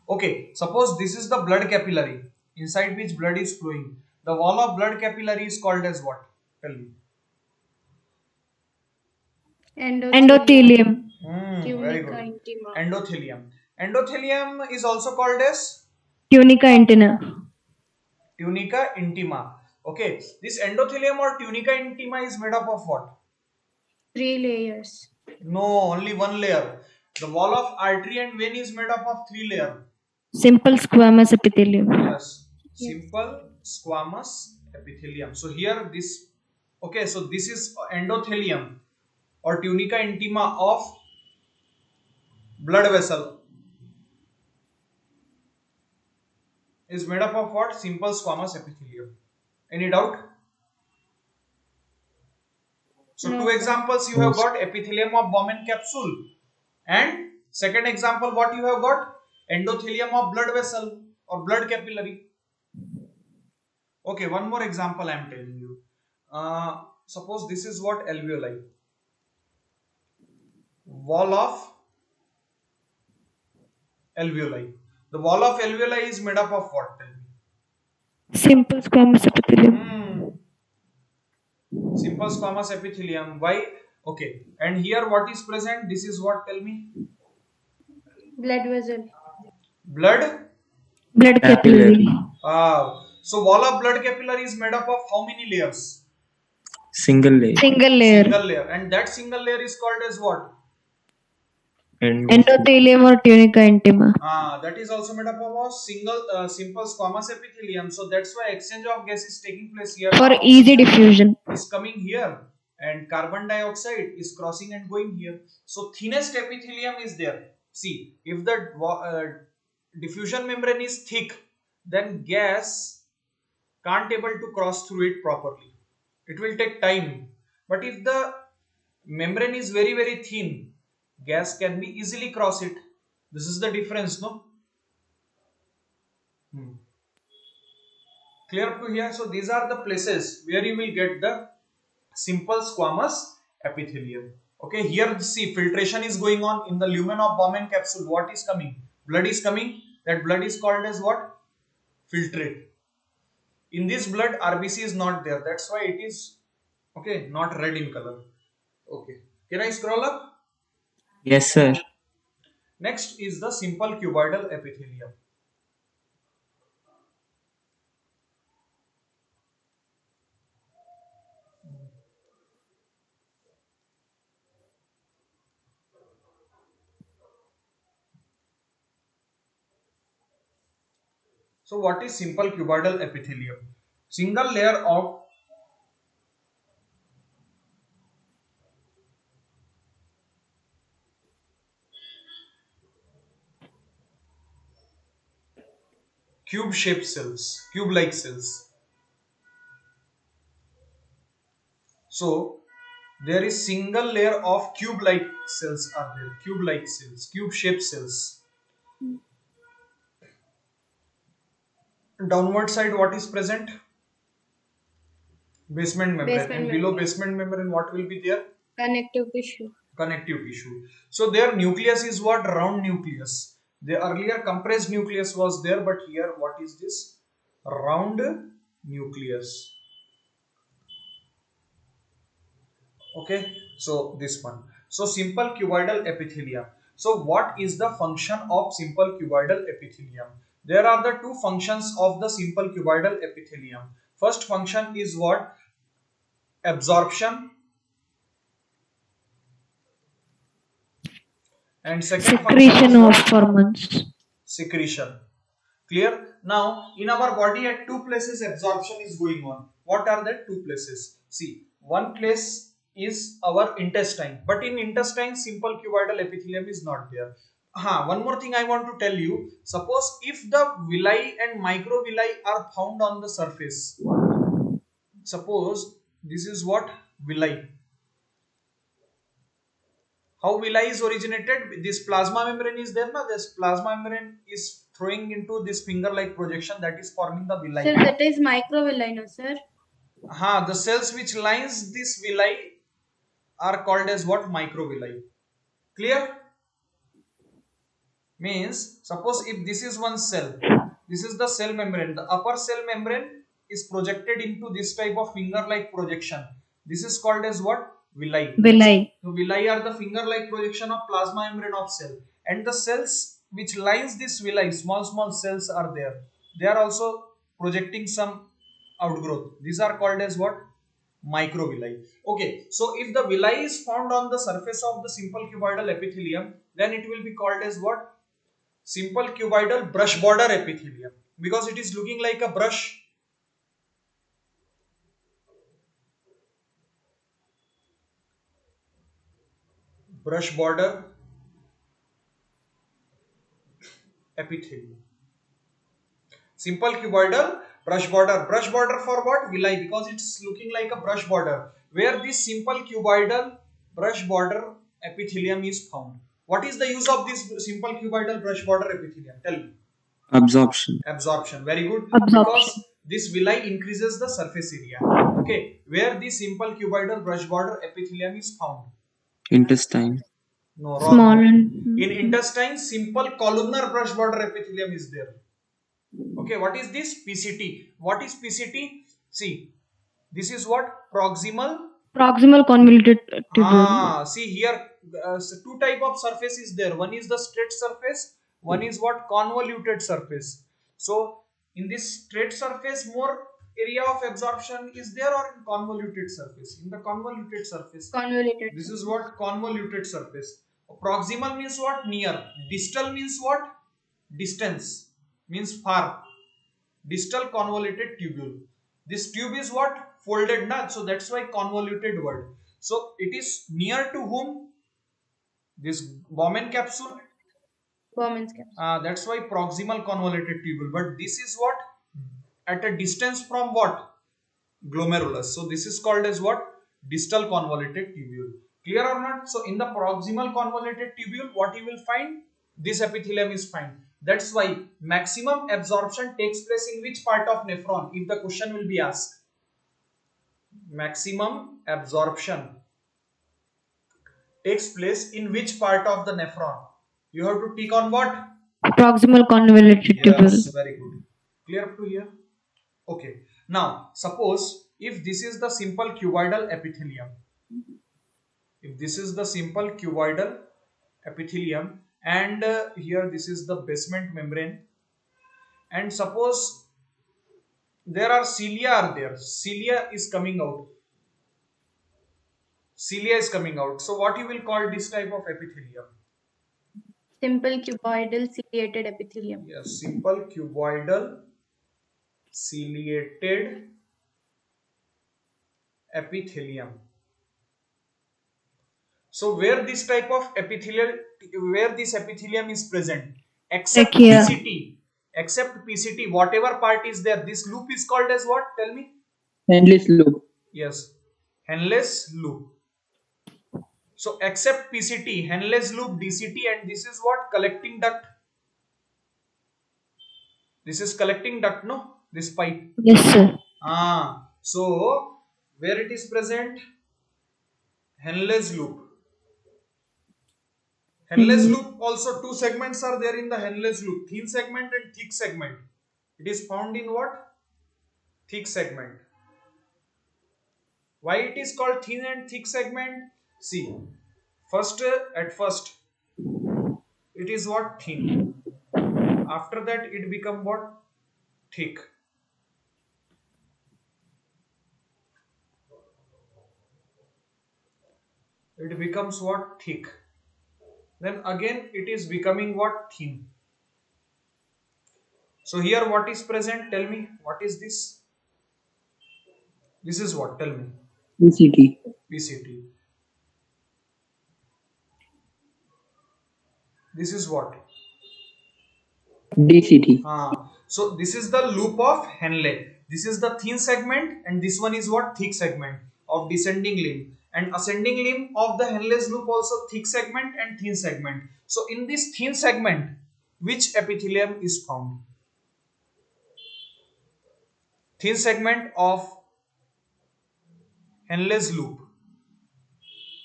Speaker 1: Okay, suppose this is the blood capillary inside which blood is flowing. The wall of blood capillary is called as what? Tell me.
Speaker 3: Endothelium.
Speaker 1: Very
Speaker 3: Tunica
Speaker 1: good.
Speaker 3: intima.
Speaker 1: Endothelium. Endothelium is also called as
Speaker 3: Tunica intima.
Speaker 1: tunica intima. Okay, this endothelium or tunica intima is made up of what?
Speaker 3: 3 layers.
Speaker 1: No, only one layer. The wall of artery and vein is made up of 3 layers.
Speaker 3: Simple squamous epithelium.
Speaker 1: Yes, simple squamous epithelium. So here this, okay, so this is endothelium or tunica intima of blood vessel is made up of what? Simple squamous epithelium. Any doubt? So
Speaker 3: No,
Speaker 1: two
Speaker 3: sir.
Speaker 1: examples you have got: epithelium of Bowman capsule, and second example what you have got? Endothelium of blood vessel or blood capillary. Okay, one more example I am telling you. Suppose this is what? Alveoli. Wall of alveoli. The wall of alveoli is made up of what? Tell me.
Speaker 3: Simple squamous epithelium.
Speaker 1: Simple squamous epithelium. Why? Okay, and here what is present? This is what? Tell me.
Speaker 3: Blood vessel.
Speaker 1: Blood.
Speaker 3: Blood
Speaker 2: Capillary.
Speaker 3: capillary.
Speaker 1: So wall of blood capillary is made up of how many layers?
Speaker 2: Single layer.
Speaker 3: Single layer.
Speaker 1: Single layer, and that single layer is called as what?
Speaker 2: Endothelium.
Speaker 3: Endothelium or tunica intima.
Speaker 1: That is also made up of a simple squamous epithelium. So that's why exchange of gas is taking place here.
Speaker 3: For
Speaker 1: Now,
Speaker 3: easy
Speaker 1: oxygen
Speaker 3: diffusion.
Speaker 1: is coming here, and carbon dioxide is crossing and going here. So thinnest epithelium is there. See, if the diffusion membrane is thick, then gas can't able to cross through it properly. It will take time. But if the membrane is very thin, gas can be easily cross it. This is the difference, no? Clear up to here? So these are the places where you will get the simple squamous epithelium. Okay, here see filtration is going on in the lumen of Bowman capsule. What is coming? Blood is coming. That blood is called as what? Filtrate. In this blood, RBC is not there. That's why it is okay, not red in color. Okay. Can I scroll up?
Speaker 2: Yes, sir.
Speaker 1: Next is the simple cuboidal epithelium. So what is simple cuboidal epithelium? Single layer of cube shaped cells, cube like cells. So there is single layer of cube like cells are there, cube like cells, cube shaped cells. Downward side what is present? Basement membrane.
Speaker 3: Basement
Speaker 1: And below
Speaker 3: membrane.
Speaker 1: basement membrane what will be there?
Speaker 3: Connective tissue.
Speaker 1: Connective tissue. So their nucleus is what? Round nucleus. The earlier compressed nucleus was there, but here what is this? Round nucleus. Okay, so this one. So simple cuboidal epithelium. So what is the function of simple cuboidal epithelium? There are the two functions of the simple cuboidal epithelium. First function is what? Absorption, and second function
Speaker 3: Secretion
Speaker 1: is
Speaker 3: of
Speaker 1: what?
Speaker 3: hormones.
Speaker 1: Secretion. Clear? Now in our body at two places absorption is going on. What are the two places? See, one place is our intestine, but in intestine simple cuboidal epithelium is not there. One more thing I want to tell you. Suppose if the villi and microvilli are found on the surface. Suppose this is what? Villi. How villi is originated? This plasma membrane is there, na? This plasma membrane is throwing into this finger like projection, that is forming the villi.
Speaker 3: Sir, that is microvilli, no, sir?
Speaker 1: The cells which lines this villi are called as what? Microvilli. Clear? Means suppose if this is one cell, this is the cell membrane, the upper cell membrane is projected into this type of finger like projection. This is called as what? Villi.
Speaker 3: Villi.
Speaker 1: So villi are the finger like projection of plasma membrane of cell, and the cells which lines this villi, small cells are there, they are also projecting some outgrowth. These are called as what? Microvilli. Okay, so if the villi is found on the surface of the simple cuboidal epithelium, then it will be called as what? Simple cuboidal brush border epithelium, because it is looking like a brush. Brush border epithelium. Simple cuboidal brush border. Brush border for what? Villi, because it's looking like a brush border. Where this simple cuboidal brush border epithelium is found. What is the use of this simple cuboidal brush border epithelium? Tell me.
Speaker 2: Absorption.
Speaker 1: Absorption. Very good.
Speaker 3: Absorption.
Speaker 1: Because this villi increases the surface area. Okay. Where the simple cuboidal brush border epithelium is found?
Speaker 2: Intestine.
Speaker 1: No,
Speaker 3: Small
Speaker 1: wrong.
Speaker 3: and
Speaker 1: In intestine, simple columnar brush border epithelium is there. Okay, what is this? PCT. What is PCT? See, this is what? Proximal
Speaker 3: Proximal convoluted tubule.
Speaker 1: See here, so two type of surface is there. One is the straight surface, one is what, convoluted surface. So in this straight surface, more area of absorption is there, or in convoluted surface? In the convoluted surface.
Speaker 3: Convoluted.
Speaker 1: This is what, convoluted surface. Proximal means what, near. Distal means what, distance, means far. Distal convoluted tubule. This tube is what, folded, na, so that's why convoluted word. So it is near to whom, this Bowman capsule.
Speaker 3: Bowman's capsule.
Speaker 1: That's why proximal convoluted tubule. But this is what, at a distance from what, glomerulus. So this is called as what, distal convoluted tubule. Clear or not? So in the proximal convoluted tubule, what you will find, this epithelium is found. That's why maximum absorption takes place in which part of nephron, if the question will be asked. Maximum absorption takes place in which part of the nephron? You have to tick on what?
Speaker 3: Proximal convoluted tubule.
Speaker 1: Yes, very good. Clear up to here? Okay. Now, suppose if this is the simple cuboidal epithelium, if this is the simple cuboidal epithelium, and here this is the basement membrane, and suppose there are cilia are there, cilia is coming out, cilia is coming out. So what you will call this type of epithelium?
Speaker 3: Simple cuboidal ciliated epithelium.
Speaker 1: Yes, simple cuboidal ciliated epithelium. So where this type of epithelial, where this epithelium is present, except
Speaker 3: Trachea.
Speaker 1: PCT, whatever part is there, this loop is called as what? Tell me.
Speaker 4: Henle's loop.
Speaker 1: Yes, Henle's loop. So except PCT, Henle's loop, DCT, and this is what, collecting duct. This is collecting duct, no? This pipe.
Speaker 3: Yes, sir.
Speaker 1: So where it is present? Henle's loop. Henle's loop, also two segments are there in the Henle's loop, thin segment and thick segment. It is found in what? Thick segment. Why it is called thin and thick segment? See, at first it is what, thin. After that it become what, thick. It becomes what, thick. Then again it is becoming what, thin. So here what is present? Tell me, what is this? This is what? Tell me.
Speaker 4: PCT.
Speaker 1: PCT. This is what?
Speaker 4: DCT.
Speaker 1: So this is the loop of Henle. This is the thin segment, and this one is what? Thick segment of descending limb. And ascending limb of the Henle's loop also thick segment and thin segment. So in this thin segment, which epithelium is found? Thin segment of Henle's loop,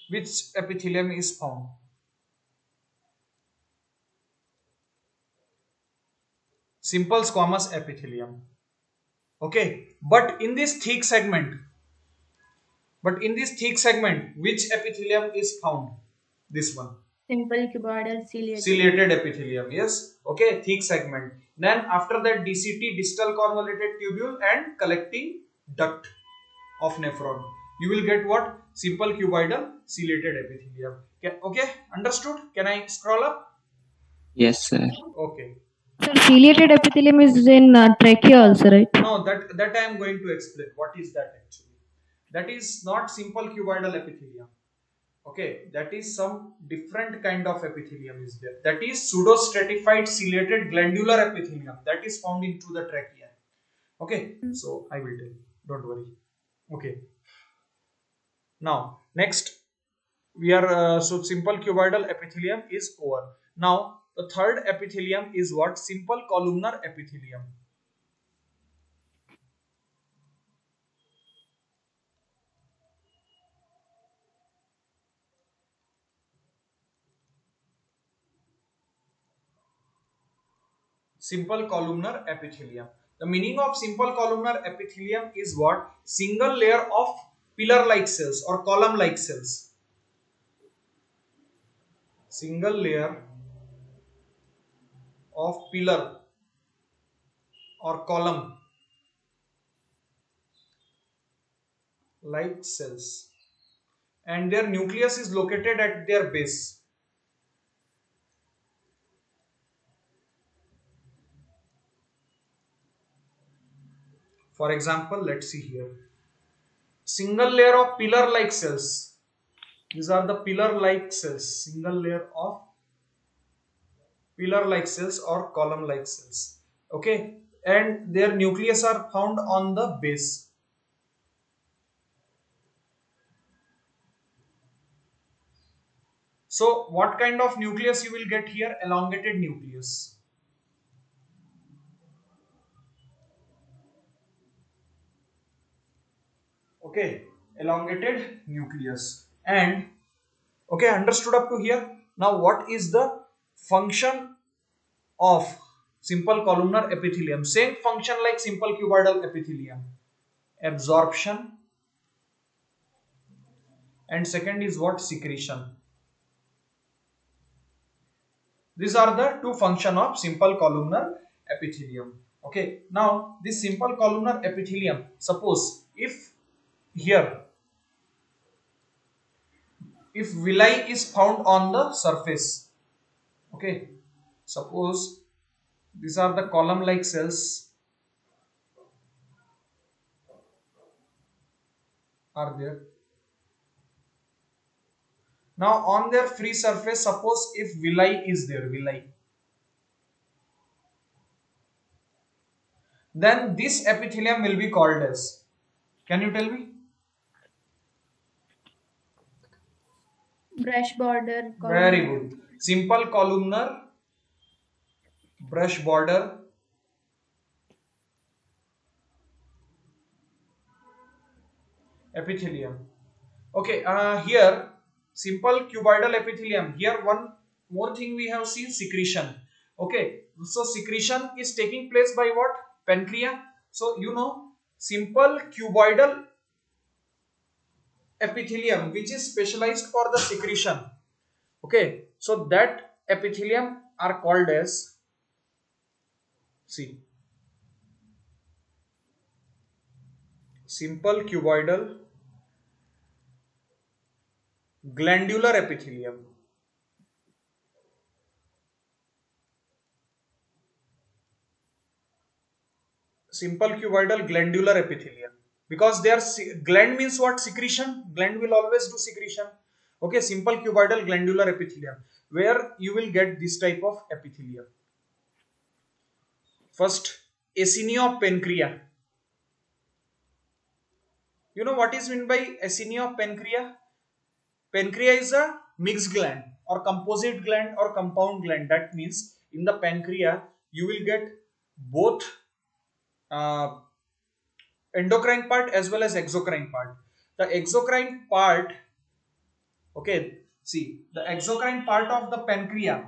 Speaker 1: which epithelium is found? Simple squamous epithelium. Okay, but in this thick segment, which epithelium is found? This one.
Speaker 3: Simple cuboidal
Speaker 1: Ciliated epithelium. Yes. Okay, thick segment. Then after that, DCT, distal convoluted tubule, and collecting duct of nephron. You will get what? Simple cuboidal ciliated epithelium. Okay, understood? Can I scroll up?
Speaker 2: Yes, sir.
Speaker 1: Okay.
Speaker 3: Sir, ciliated epithelium is in trachea also, right?
Speaker 1: No, that I am going to explain. What is that actually? That is not simple cuboidal epithelium. Okay, that is some different kind of epithelium is there. That is pseudostratified ciliated glandular epithelium that is found into the trachea. Okay, so I will tell you. Don't worry. Okay. Now next we are so simple cuboidal epithelium is over. Now the third epithelium is what? Simple columnar epithelium. Simple columnar epithelium. The meaning of simple columnar epithelium is what? Single layer of pillar-like cells or column-like cells. Single layer of pillar or column like cells, and their nucleus is located at their base. For example, let's see here. Single layer of pillar like cells. These are the pillar like cells. Single layer of pillar like cells or column like cells. Okay, and their nucleus are found on the base. So what kind of nucleus you will get here? Elongated nucleus. Okay, elongated nucleus. And okay, understood up to here. Now what is the function of simple columnar epithelium? Same function like simple cuboidal epithelium. Absorption, and second is what? Secretion. These are the two functions of simple columnar epithelium. Okay, now this simple columnar epithelium, suppose if here, if villi is found on the surface, okay, suppose these are the column like cells are there. Now on their free surface, suppose if villi is there, villi, then this epithelium will be called as, can you tell me?
Speaker 3: Brush border
Speaker 1: Very
Speaker 3: columnar.
Speaker 1: good. Simple columnar brush border epithelium. Okay, here simple cuboidal epithelium. Here one more thing we have seen, secretion. Okay, so secretion is taking place by what? Pancreas. So you know, simple cuboidal epithelium which is specialized for the secretion. Okay, so that epithelium are called as, see, simple cuboidal glandular epithelium. Simple cuboidal glandular epithelium, because they are gland means what? Secretion. Gland will always do secretion. Okay, simple cuboidal glandular epithelium, where you will get this type of epithelium. First, aciniopancreas. You know what is meant by aciniopancreas? Pancreas is a mixed gland or composite gland or compound gland. That means in the pancreas you will get both uh, endocrine part as well as exocrine part. The exocrine part, okay, see, the exocrine part of the pancreas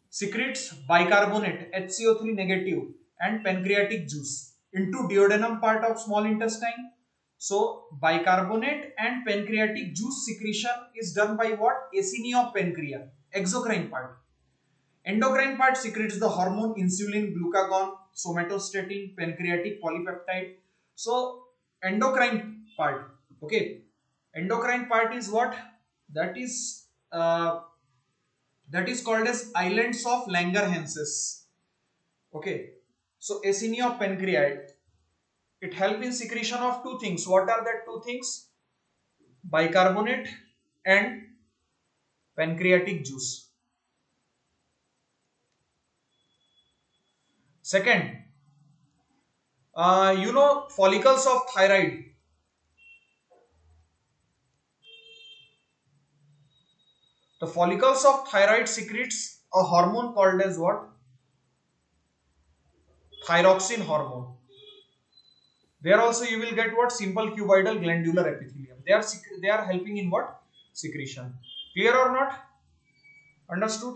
Speaker 1: secretes bicarbonate HCO3 negative and pancreatic juice into duodenum part of small intestine. So bicarbonate and pancreatic juice secretion is done by what? Aciniopancreas, exocrine part. Endocrine part secretes the hormone insulin, glucagon, somatostatin, pancreatic polypeptide. So endocrine part, okay. Endocrine part is what? That is uh, that is called as islands of Langerhanses. Okay. So aciniopancreas, it helps in secretion of two things. What are that two things? Bicarbonate and pancreatic juice. Second, you know follicles of thyroid. The follicles of thyroid secretes a hormone called as what? Thyroxine hormone. There also you will get what? Simple cuboidal glandular epithelium. They are helping in what? Secretion. Clear or not? Understood?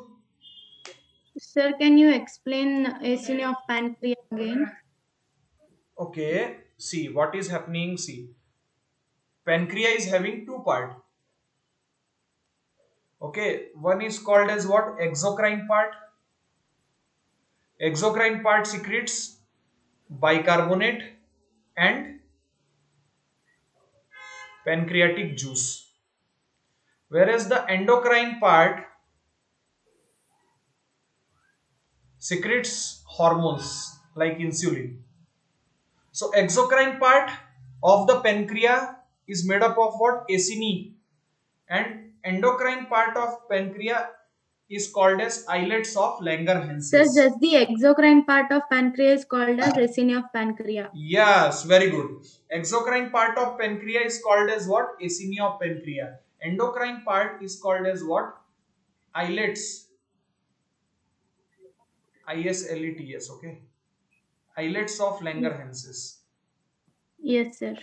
Speaker 3: Sir, can you explain acini of pancreas again?
Speaker 1: Okay. See what is happening. See, pancreas is having two part. Okay, one is called as what? Exocrine part. Exocrine part secretes bicarbonate and pancreatic juice, whereas the endocrine part secretes hormones like insulin. So exocrine part of the pancreas is made up of what? Acini, and endocrine part of pancreas is called as islets of
Speaker 3: Sir,
Speaker 1: Langerhans.
Speaker 3: just the exocrine part of pancreas is called as racini of pancreas.
Speaker 1: Yes, very good. Exocrine part of pancreas is called as what? Acini of pancreas. Endocrine part is called as what? Islets. ISLETS. Okay. Islets of Langerhans.
Speaker 3: Yes, sir.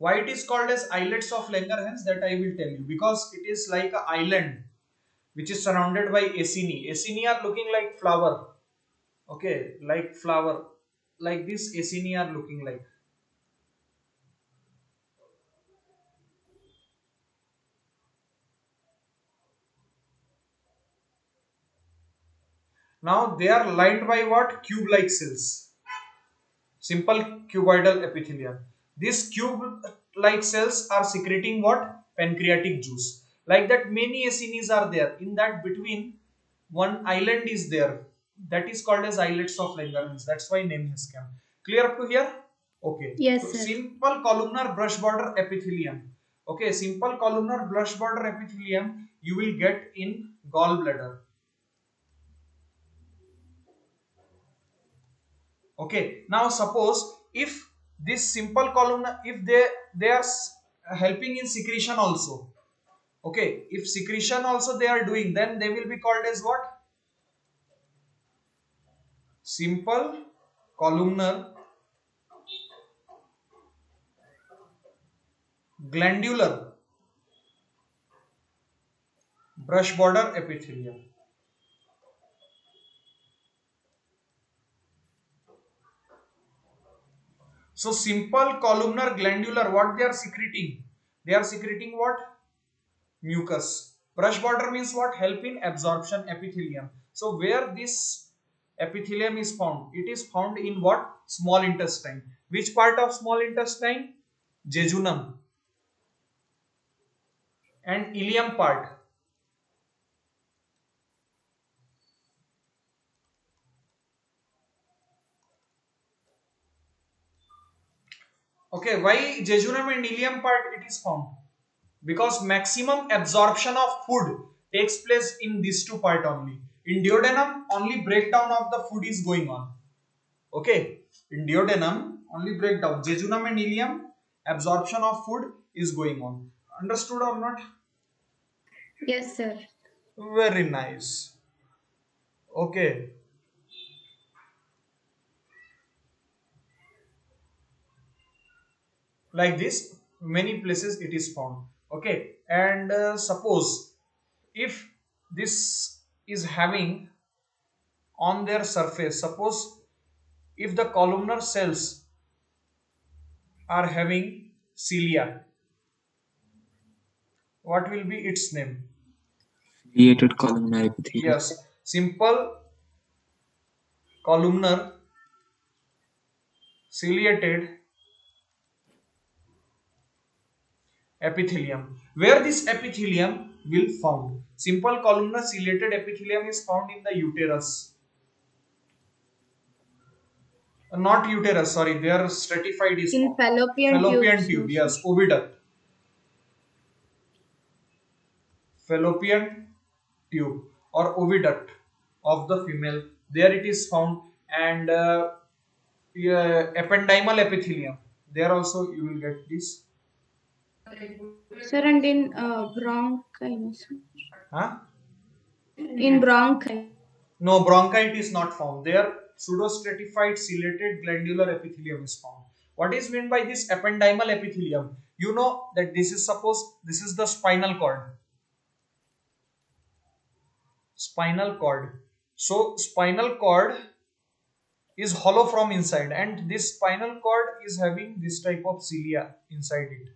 Speaker 1: Why it is called as islets of Langerhans, that I will tell you. Because it is like an island which is surrounded by acini. Acini are looking like flower. Okay, like flower. Like this acini are looking like. Now they are lined by what? Cube-like cells. Simple cuboidal epithelium. These cube-like cells are secreting what? Pancreatic juice. Like that, many acinis are there. In that between, one island is there. That is called as islets of Langerhans. That's why name has come. Clear up to here? Okay. So
Speaker 3: Yes, sir.
Speaker 1: simple columnar brush border epithelium. Okay, simple columnar brush border epithelium you will get in gallbladder. Okay, now suppose if this simple columnar, if they are helping in secretion also. Okay, if secretion also they are doing, then they will be called as what? Simple columnar glandular brush border epithelium. So simple columnar glandular, what they are secreting? They are secreting what? Mucus. Brush border means what? Help in absorption epithelium. So where this epithelium is found? It is found in what? Small intestine. Which part of small intestine? Jejunum and ileum part. Okay, why jejunum and ileum part it is found? Because maximum absorption of food takes place in these two part only. In duodenum, only breakdown of the food is going on. Okay, in duodenum, only breakdown. Jejunum and ileum, absorption of food is going on. Understood or not?
Speaker 3: Yes, sir.
Speaker 1: Very nice. Okay, like this, many places it is found. Okay, and suppose if this is having on their surface, suppose if the columnar cells are having cilia, what will be its name?
Speaker 2: Ciliated columnar epithelium.
Speaker 1: Yes, simple columnar ciliated epithelium. Where this epithelium will found? Simple columnar ciliated epithelium is found in the uterus. Not uterus, sorry, their stratified is
Speaker 3: In
Speaker 1: found.
Speaker 3: fallopian
Speaker 1: Fallopian
Speaker 3: tubes.
Speaker 1: tube, yes, oviduct. Fallopian tube or oviduct of the female, there it is found. And ependymal epithelium, there also you will get this.
Speaker 3: Sir, and in bronchi. No, sir.
Speaker 1: Huh?
Speaker 3: In bronchi.
Speaker 1: No, bronchite is not found. There pseudostratified ciliated glandular epithelium is found. What is meant by this ependymal epithelium? You know that this is, suppose this is the spinal cord. Spinal cord. So spinal cord is hollow from inside, and this spinal cord is having this type of cilia inside it,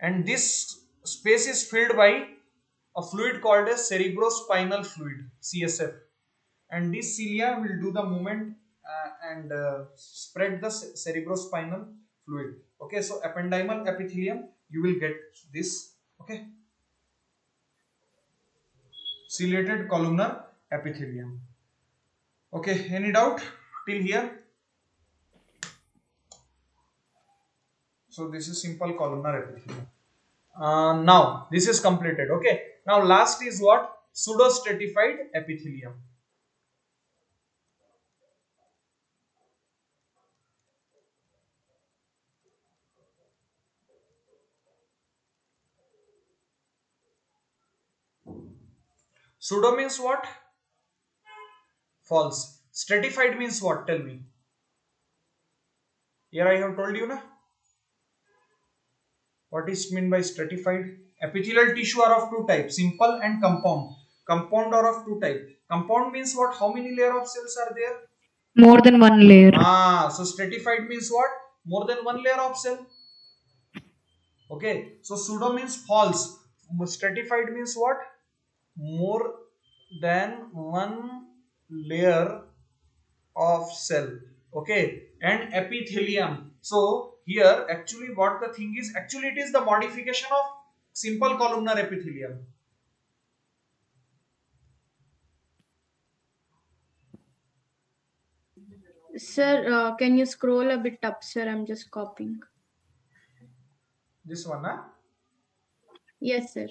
Speaker 1: and this space is filled by a fluid called as cerebrospinal fluid, CSF, and this cilia will do the movement and spread the cerebrospinal fluid. Okay, so ependymal epithelium, you will get this. Okay, ciliated columnar epithelium. Okay, any doubt till here? So this is simple columnar epithelium. Now this is completed. Okay, now last is what? Pseudostratified epithelium. Pseudo means what? False. Stratified means what? Tell me. Here I have told you na. What is meant by stratified? Epithelial tissue are of two types, simple and compound. Compound are of two types. Compound means what? How many layer of cells are there?
Speaker 5: More than one layer.
Speaker 1: So stratified means what? More than one layer of cell. Okay, so pseudo means false. Stratified means what? More than one layer of cell. Okay, and epithelium. So here actually what the thing is, actually it is the modification of simple columnar epithelium.
Speaker 3: Sir, can you scroll a bit up, sir? I'm just copying.
Speaker 1: This one, huh?
Speaker 3: Yes, sir.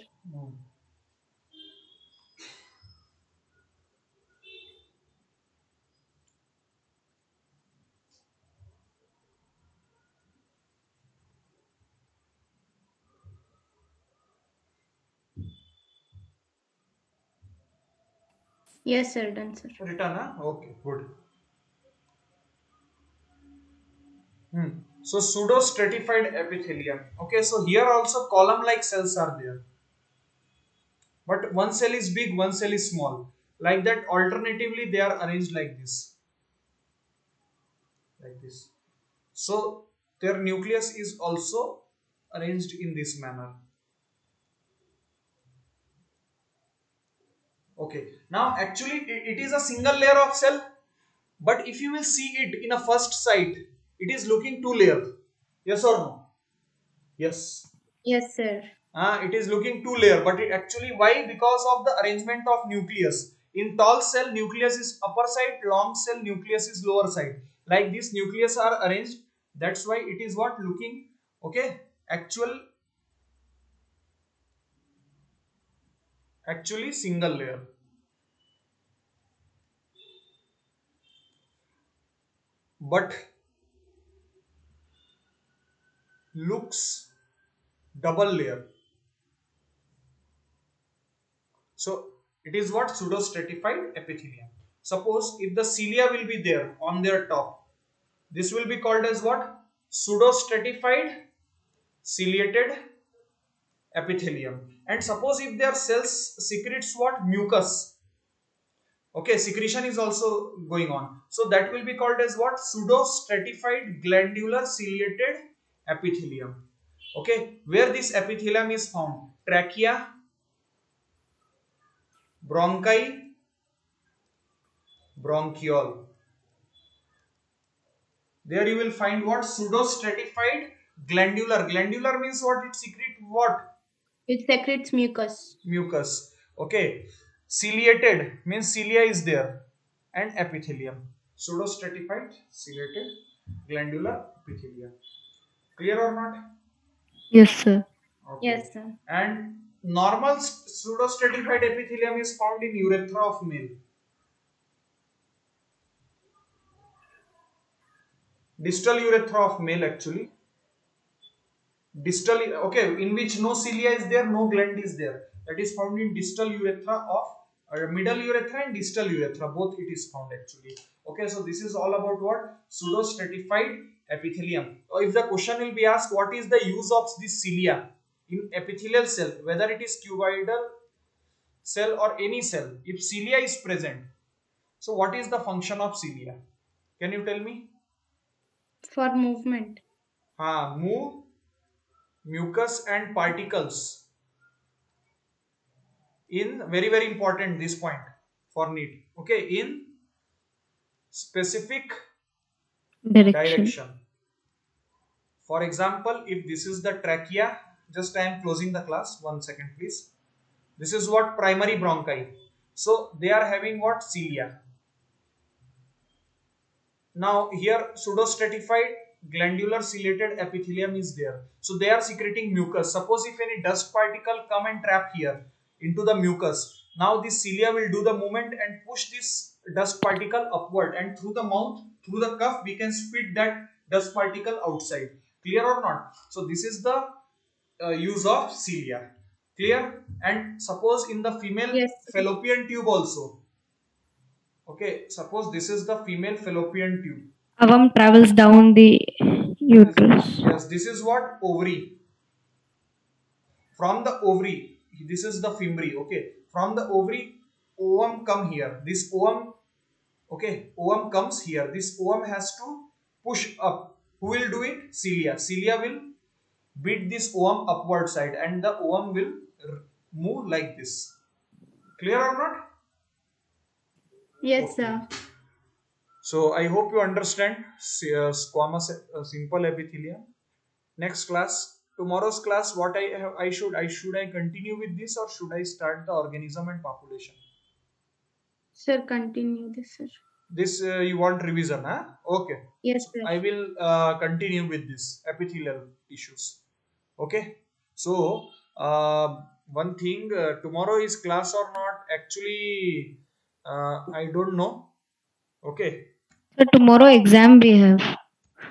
Speaker 3: Yes, sir. Done, sir.
Speaker 1: Written, huh? Okay, good. So pseudo stratified epithelium. Okay, so here also column like cells are there, but one cell is big, one cell is small. Like that, alternatively they are arranged like this. Like this. So their nucleus is also arranged in this manner. Okay, now actually it is a single layer of cell, but if you will see it in a first sight, it is looking two layers. Yes or no? Yes.
Speaker 3: Yes, sir.
Speaker 1: It is looking two layer, but it actually, why? Because of the arrangement of nucleus. In tall cell, nucleus is upper side, long cell nucleus is lower side. Like this nucleus are arranged. That's why it is what looking. Okay, actually single layer. But looks double layer. So it is what? Pseudostratified epithelium. Suppose if the cilia will be there on their top, this will be called as what? Pseudostratified ciliated epithelium. And suppose if their cells secretes what? Mucus. Okay, secretion is also going on. So that will be called as what? Pseudostratified glandular ciliated epithelium. Okay, where this epithelium is found? Trachea, bronchi, bronchiole. There you will find what? Pseudostratified glandular. Glandular means what? It secretes what?
Speaker 3: It secretes mucus.
Speaker 1: Mucus. Okay. Ciliated means cilia is there, and epithelium. Pseudostratified ciliated glandular epithelium. Clear or not?
Speaker 5: Yes, sir.
Speaker 1: Okay.
Speaker 3: Yes, sir.
Speaker 1: And normal pseudostratified epithelium is found in urethra of male. Distal urethra of male actually. Distal, okay, in which no cilia is there, no gland is there. That is found in distal urethra of middle urethra and distal urethra. Both it is found actually. Okay, so this is all about what? Pseudostratified epithelium. If the question will be asked, what is the use of this cilia in epithelial cell, whether it is cuboidal, cell or any cell, if cilia is present, so what is the function of cilia? Can you tell me?
Speaker 3: For movement.
Speaker 1: Move mucus and particles in, very very important this point for NEET, okay, in specific
Speaker 5: Direction.
Speaker 1: direction. For example, if this is the trachea, just I am closing the class, 1 second please. This is what primary bronchi. So they are having what? Cilia. Now here pseudostratified glandular ciliated epithelium is there. So they are secreting mucus. Suppose if any dust particle come and trap here into the mucus, now this cilia will do the movement and push this dust particle upward, and through the mouth, through the cuff, we can spit that dust particle outside. Clear or not? So this is the use of cilia. Clear? And suppose in the female
Speaker 3: Yes, sir.
Speaker 1: fallopian tube also. Okay, suppose this is the female fallopian tube.
Speaker 5: Avum travels down the uterus.
Speaker 1: Yes, this is what? Ovary. From the ovary, this is the fimbriae. Okay, from the ovary, ovum come here. This ovum, okay, ovum comes here. This ovum has to push up. Who will do it? Cilia. Cilia will beat this ovum upward side, and the ovum will move like this. Clear or not?
Speaker 3: Yes,
Speaker 1: Okay.
Speaker 3: sir.
Speaker 1: So I hope you understand squamous simple epithelium. Next class, tomorrow's class, what I should I continue with this, or should I start the organism and population?
Speaker 3: Sir, continue this, sir.
Speaker 1: This you want revision, huh? Okay.
Speaker 3: Yes,
Speaker 1: So
Speaker 3: sir.
Speaker 1: I will continue with this epithelial tissues. Okay. So one thing, tomorrow is class or not? Actually, I don't know. Okay.
Speaker 5: So tomorrow exam we have.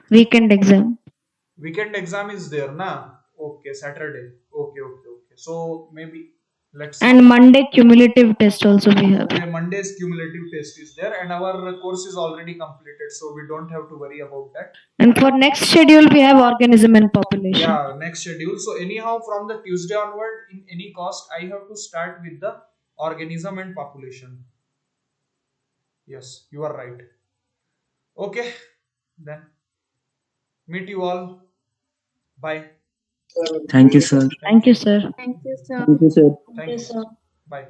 Speaker 5: Weekend exam.
Speaker 1: Weekend exam is there, na? Okay, Saturday. Okay. So maybe let's see.
Speaker 5: And Monday cumulative test also we have.
Speaker 1: Okay, Monday's cumulative test is there, and our course is already completed, so we don't have to worry about that.
Speaker 5: And for next schedule we have organism and population.
Speaker 1: Yeah, next schedule. So anyhow, from the Tuesday onward, in any cost, I have to start with the organism and population. Yes, you are right. Okay, then meet you all. Bye.
Speaker 2: Thank you, sir.
Speaker 5: Thank you, sir.
Speaker 3: Thank you, sir.
Speaker 4: Thank you, sir.
Speaker 1: Thank you. Bye.